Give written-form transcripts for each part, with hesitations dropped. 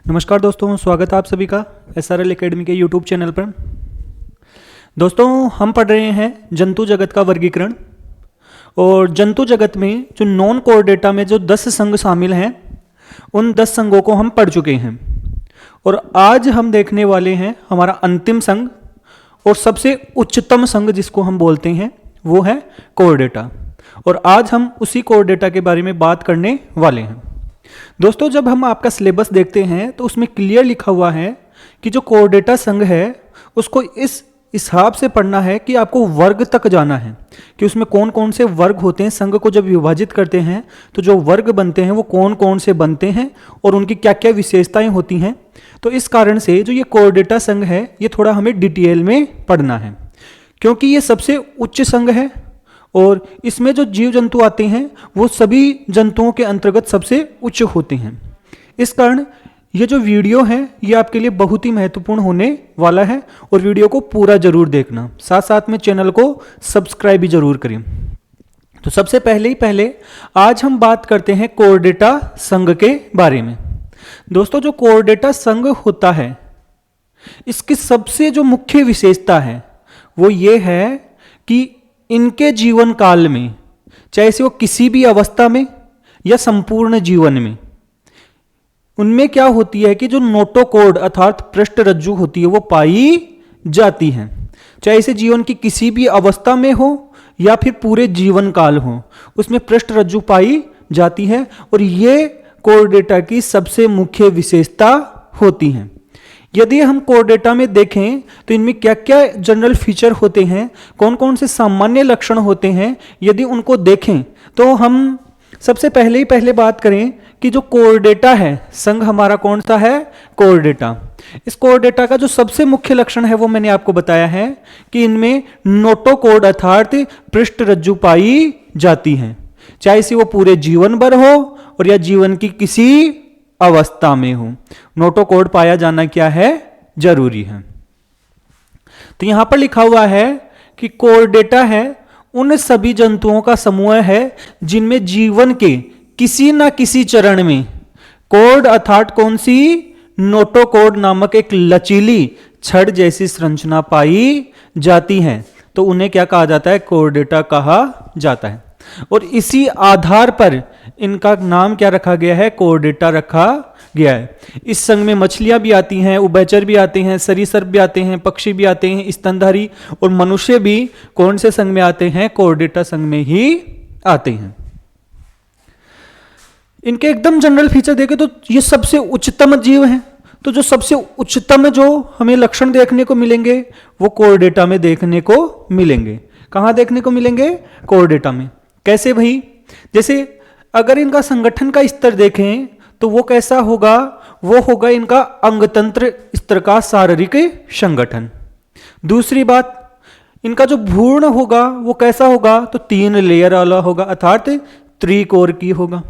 नमस्कार दोस्तों, स्वागत है आप सभी का SRL एकेडमी के यूट्यूब चैनल पर। दोस्तों, हम पढ़ रहे हैं जंतु जगत का वर्गीकरण। और जंतु जगत में जो नॉन कोर डेटा में जो 10 संघ शामिल हैं, उन 10 संघों को हम पढ़ चुके हैं। और आज हम देखने वाले हैं हमारा अंतिम संघ और सबसे उच्चतम संघ जिसको हम बोलते हैं, वो है कोर डेटा। और आज हम उसी कोर डेटा के बारे में बात करने वाले हैं। दोस्तों, जब हम आपका सिलेबस देखते हैं तो उसमें क्लियर लिखा हुआ है कि जो कोर डेटा संघ है उसको इस हिसाब से पढ़ना है कि आपको वर्ग तक जाना है कि उसमें कौन कौन से वर्ग होते हैं। संघ को जब विभाजित करते हैं तो जो वर्ग बनते हैं वो कौन कौन से बनते हैं और उनकी क्या क्या विशेषताएं होती हैं। तो इस कारण से जो ये कोर डेटा संघ है ये थोड़ा हमें डिटेल में पढ़ना है, क्योंकि ये सबसे उच्च संघ है और इसमें जो जीव जंतु आते हैं वो सभी जंतुओं के अंतर्गत सबसे उच्च होते हैं। इस कारण ये जो वीडियो है ये आपके लिए बहुत ही महत्वपूर्ण होने वाला है और वीडियो को पूरा जरूर देखना, साथ साथ में चैनल को सब्सक्राइब भी जरूर करें। तो सबसे पहले आज हम बात करते हैं कोर डेटा संघ के बारे में। दोस्तों, जो कोर डेटा संघ होता है इसकी सबसे जो मुख्य विशेषता है वो ये है कि इनके जीवन काल में, चाहे से वो किसी भी अवस्था में या संपूर्ण जीवन में, उनमें क्या होती है कि जो नोटोकॉर्ड अर्थात पृष्ठ रज्जु होती है वो पाई जाती है। चाहे इसे जीवन की किसी भी अवस्था में हो या फिर पूरे जीवन काल हो, उसमें पृष्ठ रज्जु पाई जाती है। और ये कोर डेटा की सबसे मुख्य विशेषता होती है। यदि हम कोर डेटा में देखें तो इनमें क्या क्या जनरल फीचर होते हैं, कौन कौन से सामान्य लक्षण होते हैं, यदि उनको देखें तो हम सबसे पहले बात करें कि जो कोर डेटा है संघ हमारा कौन सा है, कोर डेटा। इस कोर डेटा का जो सबसे मुख्य लक्षण है वो मैंने आपको बताया है कि इनमें नोटोकॉर्ड अर्थात पृष्ठ रज्जु पाई जाती है, चाहे से वो पूरे जीवन भर हो और या जीवन की किसी अवस्था में हो। नोटोकॉर्ड पाया जाना क्या है, जरूरी है। तो यहां पर लिखा हुआ है कि कोर डेटा है उन सभी जंतुओं का समूह है जिनमें जीवन के किसी ना किसी चरण में कॉर्ड अर्थात कौन सी, नोटोकॉर्ड नामक एक लचीली छड़ जैसी संरचना पाई जाती है। तो उन्हें क्या कहा जाता है, कोर डेटा कहा जाता है। और इसी आधार पर इनका नाम क्या रखा गया है, कोर डेटा रखा गया है। इस संघ में मछलियां भी आती हैं, उभयचर भी आते हैं, सरीसृप भी आते हैं, पक्षी भी आते हैं, स्तनधारी और मनुष्य भी कौन से संघ में आते हैं, कोर डेटा संघ में ही आते हैं। इनके एकदम जनरल फीचर देखें तो ये सबसे उच्चतम जीव हैं। तो जो सबसे उच्चतम जो हमें लक्षण देखने को मिलेंगे वो कोर डेटा में देखने को मिलेंगे। कहां देखने को मिलेंगे, कोर डेटा में। कैसे भाई, जैसे अगर इनका संगठन का स्तर देखें तो वो कैसा होगा, वो होगा इनका अंगतंत्र स्तर का शारीरिक संगठन। दूसरी बात, इनका जो भ्रूण होगा वो कैसा होगा, तो 3 लेयर वाला होगा अर्थात त्रिकोर की होगा।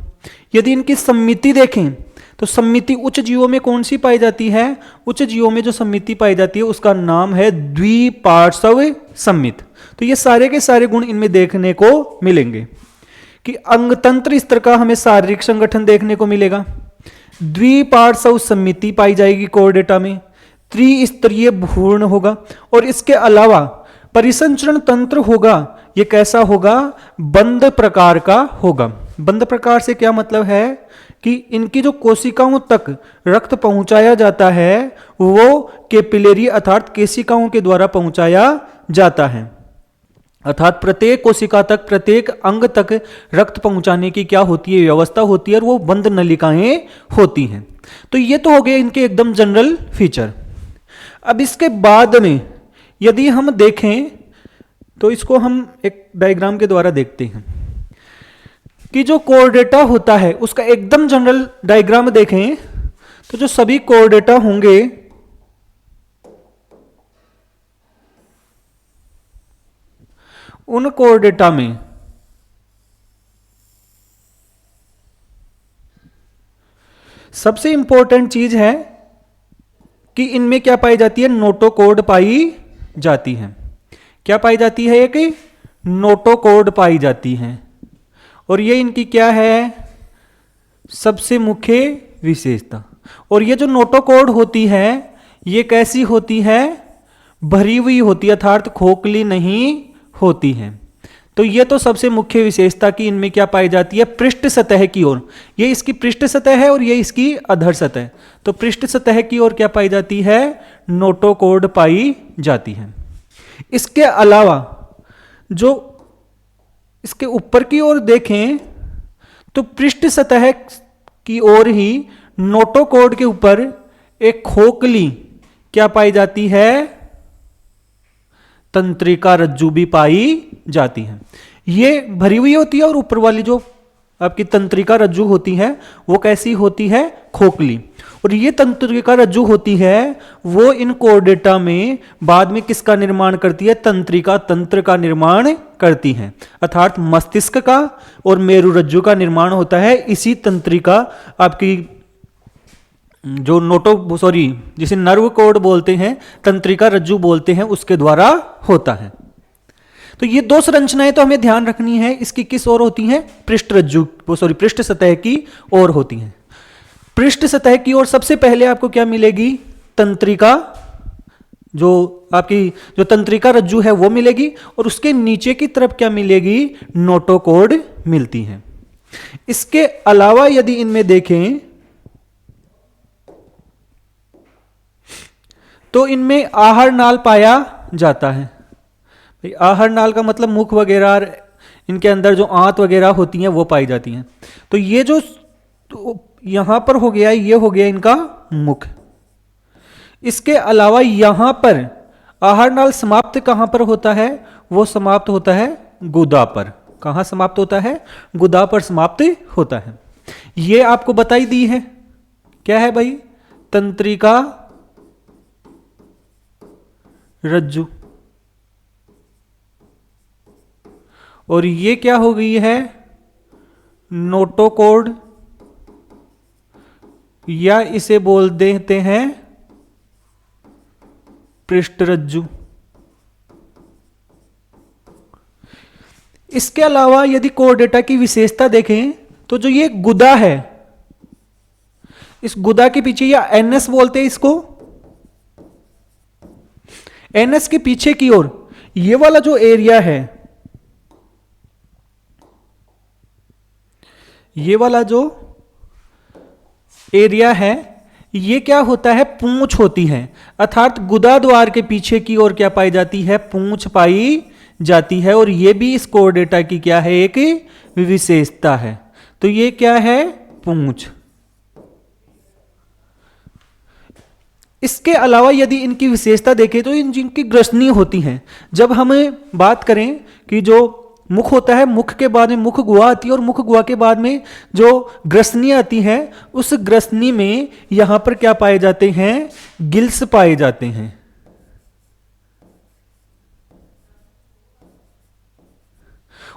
यदि इनकी सम्मिति देखें तो सम्मिति उच्च जीवों में कौन सी पाई जाती है, उच्च जीवों में जो सम्मिति पाई जाती है उसका नाम है द्विपार्श्व सम्मित। तो ये सारे के सारे गुण इनमें देखने को मिलेंगे कि अंगतंत्र स्तर का हमें शारीरिक संगठन देखने को मिलेगा, द्विपार्श्व सम्मिति पाई जाएगी कोर डेटा में, त्रिस्तरीय भ्रूण होगा और इसके अलावा परिसंचरण तंत्र होगा। ये कैसा होगा, बंद प्रकार का होगा। बंद प्रकार से क्या मतलब है कि इनकी जो कोशिकाओं तक रक्त पहुंचाया जाता है वो कैपिलरी अर्थात केशिकाओं के द्वारा पहुंचाया जाता है। अर्थात प्रत्येक कोशिका तक, प्रत्येक अंग तक रक्त पहुंचाने की क्या होती है, व्यवस्था होती है और वो बंद नलिकाएं होती हैं। तो ये तो हो गए इनके एकदम जनरल फीचर। अब इसके बाद में यदि हम देखें तो इसको हम एक डायग्राम के द्वारा देखते हैं कि जो कोर डेटा होता है उसका एकदम जनरल डायग्राम देखें तो जो सभी कोर डेटा होंगे उन कोर डेटा में सबसे इंपॉर्टेंट चीज है कि इनमें क्या पाई जाती है, नोटोकॉर्ड पाई जाती है। क्या पाई जाती है, कि नोटोकॉर्ड पाई जाती है। और ये इनकी क्या है, सबसे मुख्य विशेषता। और ये जो नोटोकॉर्ड होती है ये कैसी होती है, भरी हुई होती है, अर्थात खोखली नहीं होती है। तो ये तो सबसे मुख्य विशेषता कि इनमें क्या पाई जाती है, पृष्ठ सतह की ओर, ये इसकी पृष्ठ सतह है और ये इसकी अधर सतह। तो पृष्ठ सतह की ओर क्या पाई जाती है, नोटोकॉर्ड पाई जाती है। इसके अलावा जो इसके ऊपर की ओर देखें तो पृष्ठ सतह की ओर ही नोटोकॉर्ड के ऊपर एक खोखली क्या पाई जाती है, तंत्रिका रज्जु भी पाई जाती है। ये भरी हुई होती है और ऊपर वाली जो आपकी तंत्रिका रज्जु होती है वो कैसी होती है, खोखली। और ये तंत्रिका रज्जु होती है वो इन कोर्डेटा में बाद में किसका निर्माण करती है, तंत्रिका तंत्र का निर्माण करती है, अर्थात मस्तिष्क का और मेरु रज्जु का निर्माण होता है इसी तंत्रिका आपकी जो जिसे नर्व कोड बोलते हैं, तंत्रिका रज्जु बोलते हैं, उसके द्वारा होता है। तो ये दो संरचनाएं तो हमें ध्यान रखनी है, इसकी किस ओर होती हैं, पृष्ठ सतह की ओर होती हैं। पृष्ठ सतह की ओर सबसे पहले आपको क्या मिलेगी, तंत्रिका, जो आपकी जो तंत्रिका रज्जु है वो मिलेगी, और उसके नीचे की तरफ क्या मिलेगी, नोटोकॉर्ड मिलती है। इसके अलावा यदि इनमें देखें तो इनमें आहार नाल पाया जाता है। आहार नाल का मतलब मुख वगैरह, इनके अंदर जो आंत वगैरह होती हैं वो पाई जाती हैं। तो ये जो यहां पर हो गया, ये हो गया इनका मुख। इसके अलावा यहां पर आहार नाल समाप्त कहां पर होता है, वो समाप्त होता है गुदा पर। कहां समाप्त होता है, गुदा पर समाप्त होता है। ये आपको बताई दी है, क्या है भाई, तंत्रिका रज्जु। और ये क्या हो गई है, नोटोकॉर्ड, या इसे बोल देते हैं पृष्ठ रज्जु। इसके अलावा यदि कोर्डेटा की विशेषता देखें तो जो ये गुदा है, इस गुदा के पीछे, या एनएस बोलते हैं इसको, एनएस के पीछे की ओर ये वाला जो एरिया है, ये वाला जो एरिया है, ये क्या होता है, पूंछ होती है, अर्थात गुदा द्वार के पीछे की ओर क्या पाई जाती है, पूंछ पाई जाती है। और ये भी इस कोर्डेटा की क्या है, एक विशेषता है। तो ये क्या है, पूंछ। इसके अलावा यदि इनकी विशेषता देखें तो जिनकी ग्रसनी होती हैं, जब हम बात करें कि जो मुख होता है, मुख के बाद में मुख गुहा आती है, और मुख गुहा के बाद में जो ग्रसनी आती है, उस ग्रसनी में यहां पर क्या पाए जाते हैं, गिल्स पाए जाते हैं।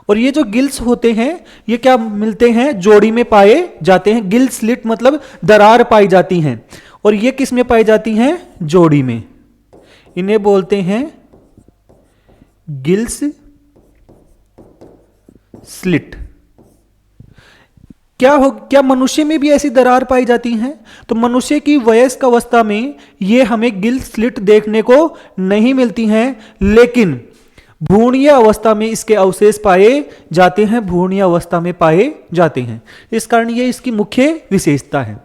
और ये जो गिल्स होते हैं ये क्या मिलते हैं, जोड़ी में पाए जाते हैं। गिल स्लिट मतलब दरार पाई जाती हैं, और ये किस में पाई जाती हैं, जोड़ी में। इन्हें बोलते हैं गिल्स स्लिट। क्या मनुष्य में भी ऐसी दरार पाई जाती हैं? तो मनुष्य की वयस्क अवस्था में ये हमें गिल स्लिट देखने को नहीं मिलती हैं, लेकिन भ्रूणीय अवस्था में इसके अवशेष पाए जाते हैं, भ्रूणीय अवस्था में पाए जाते हैं। इस कारण ये इसकी मुख्य विशेषता है।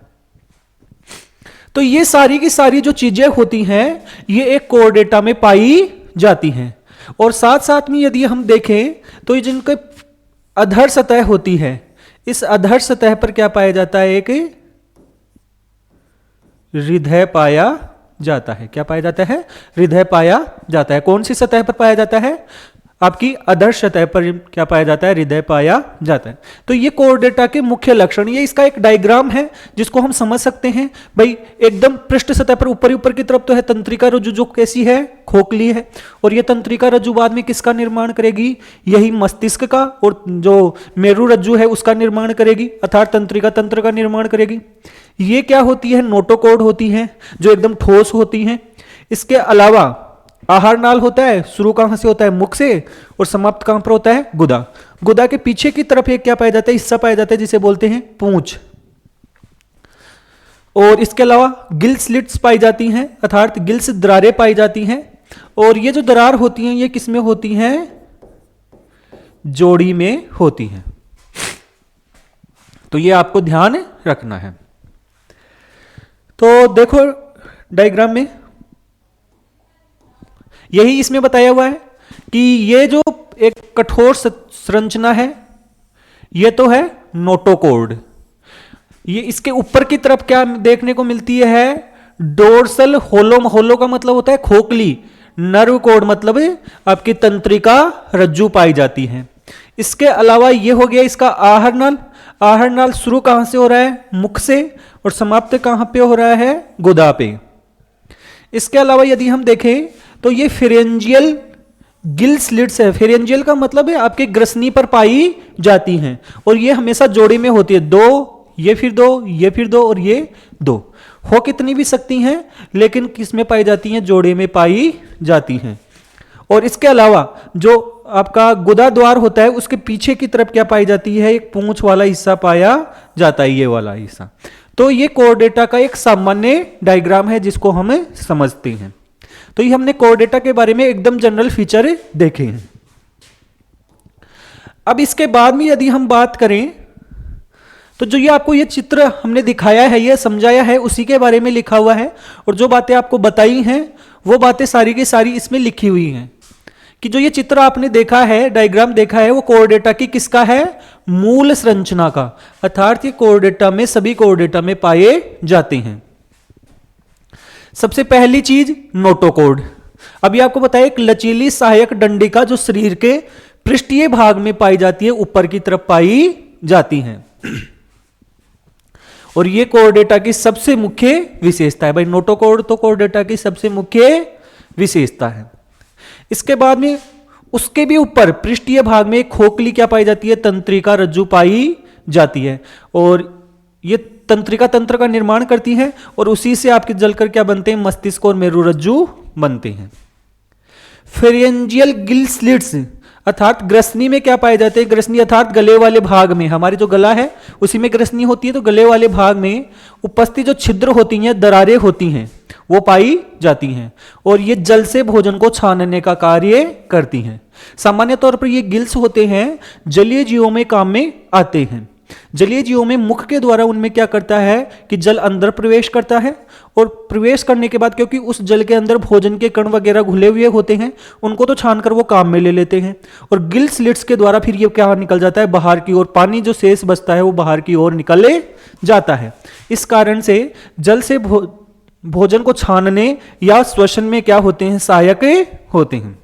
तो ये सारी की सारी जो चीजें होती हैं ये एक कोर्डेटा में पाई जाती हैं। और साथ साथ में यदि हम देखें तो ये जिनके अधर सतह होती है, इस अधर सतह पर क्या पाया जाता है, एक हृदय पाया जाता है। क्या पाया जाता है, हृदय पाया जाता है। कौन सी सतह पर पाया जाता है, आपकी अधर सतह पर क्या पाया जाता है, हृदय पाया जाता है। तो ये कोर्डेटा के मुख्य लक्षण, ये इसका एक डायग्राम है जिसको हम समझ सकते हैं। भाई एकदम पृष्ठ सतह पर ऊपर की तरफ तो है तंत्रिका रज्जु, जो कैसी है, खोखली है। और ये तंत्रिका रज्जु बाद में किसका निर्माण करेगी, यही मस्तिष्क का और जो मेरु रज्जु है उसका निर्माण करेगी, अर्थात तंत्रिका तंत्र का निर्माण करेगी। ये क्या होती है, नोटोकॉर्ड होती है जो एकदम ठोस होती है। इसके अलावा आहार नाल होता है, शुरू कहां से होता है, मुख से, और समाप्त कहां पर होता है, गुदा। गुदा के पीछे की तरफ एक क्या पाया जाता है, हिस्सा पाया जाता है जिसे बोलते हैं पूंछ। और इसके अलावा गिल स्लिट्स पाई जाती हैं, अर्थात गिल से दरारें पाई जाती हैं। और ये जो दरार होती हैं ये किस में होती हैं? जोड़ी में होती हैं। तो ये आपको ध्यान रखना है। तो देखो डायग्राम में यही इसमें बताया हुआ है कि ये जो एक कठोर संरचना है ये तो है नोटोकॉर्ड। ये इसके ऊपर की तरफ क्या देखने को मिलती है? डोर्सल होलो। होलो का मतलब होता है खोखली। नर्व कॉर्ड मतलब आपकी तंत्रिका रज्जु पाई जाती है। इसके अलावा ये हो गया इसका आहार नाल। आहार नाल शुरू कहां से हो रहा है? मुख से, और समाप्त कहां पे हो रहा है? गुदा पे। इसके अलावा यदि हम देखें तो ये फेरेंजियल गिल स्लिट्स है। फेरेंजियल का मतलब है आपके ग्रसनी पर पाई जाती हैं, और ये हमेशा जोड़ी में होती है। दो, ये फिर दो, ये फिर दो, और ये दो। हो कितनी भी सकती हैं, लेकिन किस में पाई जाती हैं? जोड़े में पाई जाती हैं। और इसके अलावा जो आपका गुदा द्वार होता है उसके पीछे की तरफ क्या पाई जाती है? एक पूंछ वाला हिस्सा पाया जाता है, ये वाला हिस्सा। तो ये कोर्डेटा का एक सामान्य डायग्राम है जिसको हम समझते हैं। तो ये हमने कोर्डेटा के बारे में एकदम जनरल फीचर देखे हैं। अब इसके बाद में यदि हम बात करें तो जो ये आपको ये चित्र हमने दिखाया है, ये समझाया है, उसी के बारे में लिखा हुआ है। और जो बातें आपको बताई हैं वो बातें सारी की सारी इसमें लिखी हुई हैं कि जो ये चित्र आपने देखा है, डायग्राम देखा है, वो कोर्डेटा की किसका है? मूल संरचना का। अर्थात ये कोर्डेटा में, सभी कोर्डेटा में पाए जाते हैं। सबसे पहली चीज नोटोकॉर्ड। अभी आपको बताया एक लचीली सहायक डंडिका जो शरीर के पृष्ठीय भाग में पाई जाती है, ऊपर की तरफ पाई जाती हैं। और ये कोर्डेटा की सबसे मुख्य विशेषता है। भाई नोटोकॉर्ड तो कोर्डेटा की सबसे मुख्य विशेषता है। इसके बाद में उसके भी ऊपर पृष्ठीय भाग में खोखली क्या पाई जाती है? तंत्रिका रज्जु पाई जाती है। और ये तंत्रिका तंत्र का निर्माण करती है, और उसी से आपके जलकर क्या बनते हैं? मस्तिष्क और मेरुरज्जु बनते हैं। फेरेंजियल गिल स्लिट्स अर्थात ग्रसनी में क्या पाए जाते हैं? ग्रसनी अर्थात गले वाले भाग में, हमारी जो गला है उसी में ग्रसनी होती है। तो गले वाले भाग में उपस्थित जो छिद्र होती हैं, दरारें होती हैं, वो पाई जाती हैं। और ये जल से भोजन को छानने का कार्य करती हैं। सामान्य तौर पर ये गिल्स होते हैं जलीय जीवों में काम में आते हैं। जलीय जीवों में मुख के द्वारा उनमें क्या करता है कि जल अंदर प्रवेश करता है, और प्रवेश करने के बाद क्योंकि उस जल के अंदर भोजन के कण वगैरह घुले हुए होते हैं, उनको तो छानकर वो काम में ले लेते हैं। और गिल स्लिट्स के द्वारा फिर ये क्या निकल जाता है? बाहर की ओर। पानी जो शेष बचता है वो बाहर की ओर निकले जाता है। इस कारण से जल से भोजन को छानने या श्वसन में क्या होते हैं? सहायक होते हैं।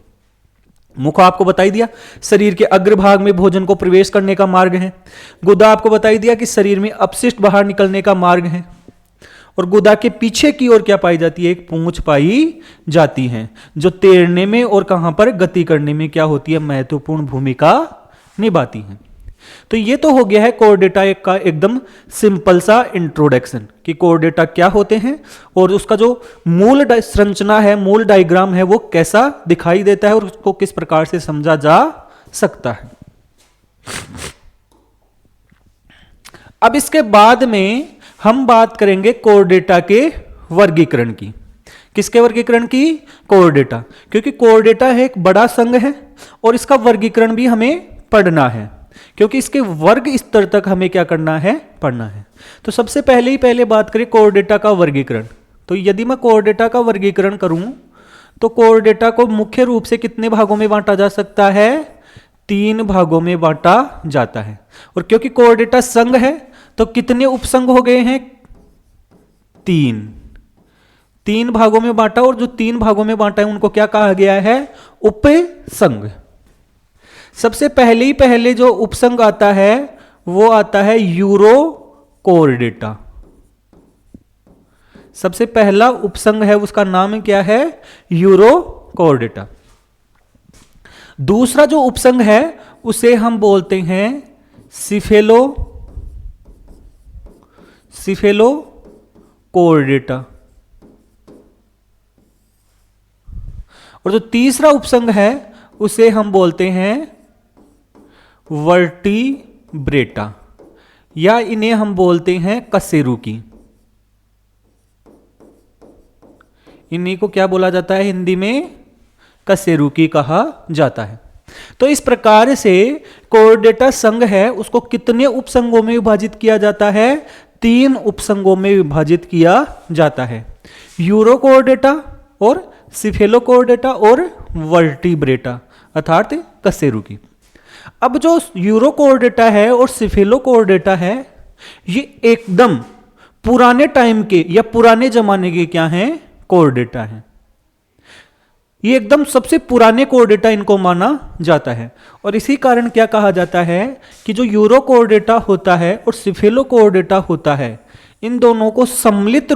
मुख आपको बता ही दिया शरीर के अग्रभाग में भोजन को प्रवेश करने का मार्ग है। गुदा आपको बता ही दिया कि शरीर में अपशिष्ट बाहर निकलने का मार्ग है। और गुदा के पीछे की ओर क्या पाई जाती है? एक पूंछ पाई जाती है, जो तैरने में और कहां पर गति करने में क्या होती है? महत्वपूर्ण भूमिका निभाती है। तो ये तो हो गया है कोर्डेटा का एकदम सिंपल सा इंट्रोडक्शन कि कोर्डेटा क्या होते हैं और उसका जो मूल संरचना है, मूल डायग्राम है, वो कैसा दिखाई देता है और उसको किस प्रकार से समझा जा सकता है। अब इसके बाद में हम बात करेंगे कोर्डेटा के वर्गीकरण की। किसके वर्गीकरण की? कोर्डेटा। क्योंकि कोर्डेटा है एक बड़ा संघ है और इसका वर्गीकरण भी हमें पढ़ना है, क्योंकि इसके वर्ग स्तर तक हमें क्या करना है? पढ़ना है। तो सबसे पहले बात करें कोर्डेटा का वर्गीकरण। तो यदि मैं कोर्डेटा का वर्गीकरण करूं तो कोर्डेटा को मुख्य रूप से कितने भागों में बांटा जा सकता है? 3 भागों में बांटा जाता है। और क्योंकि कोर्डेटा संघ है तो कितने उपसंघ हो गए हैं? 3 भागों में बांटा, और जो 3 भागों में बांटा है उनको क्या कहा गया है? उपसंघ। सबसे पहले जो उपसंघ आता है वो आता है यूरोकोर्डेटा। सबसे पहला उपसंघ है उसका नाम क्या है? यूरोकोर्डेटा। दूसरा जो उपसंघ है उसे हम बोलते हैं सिफेलोकोर्डेटा। और जो तीसरा उपसंघ है उसे हम बोलते हैं वर्टिब्रेटा, या इन्हें हम बोलते हैं कशेरुकी। इन्हीं को क्या बोला जाता है हिंदी में? कशेरुकी कहा जाता है। तो इस प्रकार से कोर्डेटा संघ है उसको कितने उपसंघों में विभाजित किया जाता है? 3 उपसंघों में विभाजित किया जाता है, यूरोकोर्डेटा और सिफेलोकोर्डेटा और वर्टिब्रेटा अर्थात कशेरुकी। अब जो यूरोकोर्डेटा है और सिफेलोकोर्डेटा है ये एकदम पुराने टाइम के या पुराने जमाने के क्या हैं? कोर्डेटा हैं। ये एकदम सबसे पुराने कोर्डेटा इनको माना जाता है। और इसी कारण क्या कहा जाता है कि जो यूरोकोर्डेटा होता है और सिफेलोकोर्डेटा होता है इन दोनों को सम्मिलित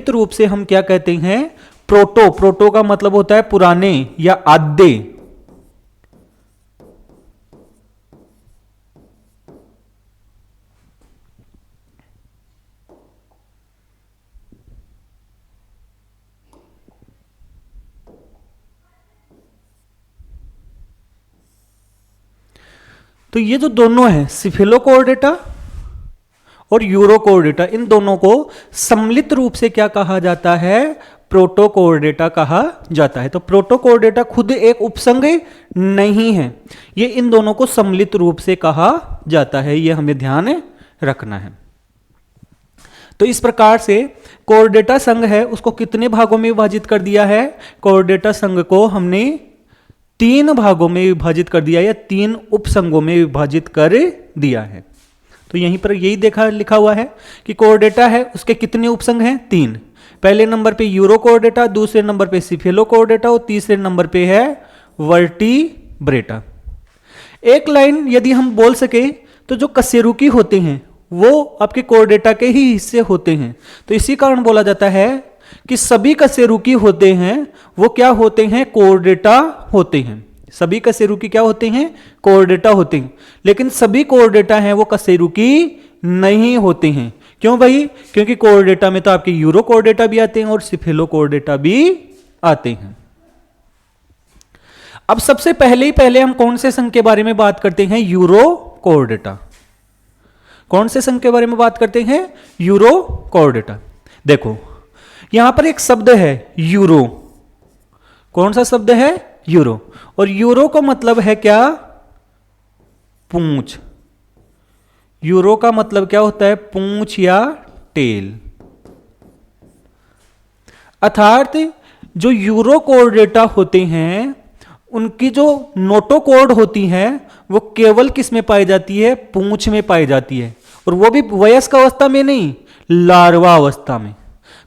रूप से हम क्या कहते हैं? प्रोटो का मतलब होता है पुराने या आद्य। तो ये जो दोनों हैं सिफेलोकोर्डेटा और यूरोकोर्डेटा, इन दोनों को सम्मिलित रूप से क्या कहा जाता है? प्रोटोकोर्डेटा कहा जाता है। तो प्रोटोकोर्डेटा खुद एक उपसंघ नहीं है, ये इन दोनों को सम्मिलित रूप से कहा जाता है, ये हमें ध्यान रखना है। तो इस प्रकार से कोर्डेटा संघ है उसको कितने भागों में विभाजित कर दिया है? कोर्डेटा संघ को हमने 3 भागों में विभाजित कर दिया या 3 उपसंघों में विभाजित कर दिया है। तो यहीं पर यही लिखा हुआ है कि कोर्डेटा है उसके कितने उपसंघ हैं? 3। पहले नंबर पे यूरोकोर्डेटा, दूसरे नंबर पे सिफेलोकोर्डेटा और तीसरे नंबर पे है वर्टिब्रेटा। एक लाइन यदि हम बोल सके तो जो कशेरुकी होते हैं वो आपके कोर्डेटा के ही हिस्से होते हैं। तो इसी कारण बोला जाता है कि सभी कशेरुकी होते हैं वो क्या होते हैं? कोर्डेटा होते हैं। सभी कशेरुकी क्या होते हैं? कोर्डेटा होते हैं। लेकिन सभी कोर्डेटा हैं वो कशेरुकी नहीं होते हैं। क्यों भाई? क्योंकि कोर्डेटा में तो आपके यूरोकोर्डेटा भी आते हैं और सिफेलोकोर्डेटा भी आते हैं। अब सबसे पहले हम कौन से संघ के बारे में बात करते हैं? यूरोकोर्डेटा। कौन से संघ के बारे में बात करते हैं? यूरोकोर्डेटा। देखो यहां पर एक शब्द है यूरो। कौन सा शब्द है? यूरो। और यूरो का मतलब है क्या? पूंछ। यूरो का मतलब क्या होता है? पूंछ या टेल। अर्थात जो यूरोकोर्डेटा होते हैं उनकी जो नोटोकोर्ड होती है वो केवल किस में पाई जाती है? पूंछ में पाई जाती है, और वो भी वयस्क अवस्था में नहीं, लार्वा अवस्था में।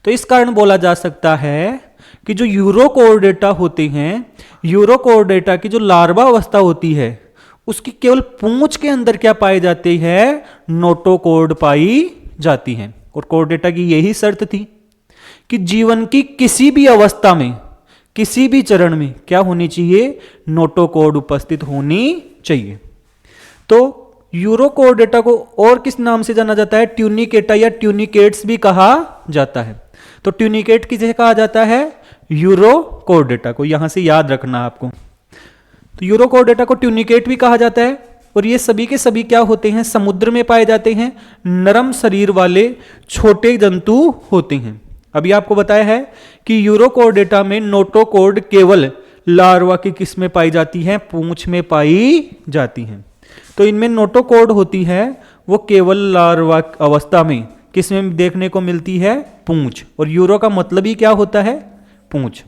तो इस कारण बोला जा सकता है कि जो यूरोकोर्डेटा होते हैं, यूरोकोर्डेटा की जो लार्वा अवस्था होती है उसकी केवल पूंछ के अंदर क्या पाई जाती है? नोटोकोर्ड पाई जाती है। और कोर्डेटा की यही शर्त थी कि जीवन की किसी भी अवस्था में, किसी भी चरण में क्या होनी चाहिए? नोटोकोर्ड उपस्थित होनी चाहिए। तो यूरोकोर्डेटा को और किस नाम से जाना जाता है? ट्यूनिकेटा या ट्यूनिकेट्स भी कहा जाता है। तो ट्यूनिकेट किसे कहा जाता है? यूरोकोर्डेटा को। यहां से याद रखना आपको। तो यूरोकोर्डेटा को ट्यूनिकेट भी कहा जाता है। और ये सभी के सभी क्या होते हैं? समुद्र में पाए जाते हैं, नरम शरीर वाले छोटे जंतु होते हैं। अभी आपको बताया है कि यूरोकोर्डेटा में नोटोकोर्ड केवल लार्वा की किस में पाई जाती है? पूंछ में पाई जाती है। तो इनमें नोटोकोर्ड होती है वो केवल लार्वा अवस्था में किस में देखने को मिलती है? पूंछ। और यूरो का मतलब ही क्या होता है? पूंछ।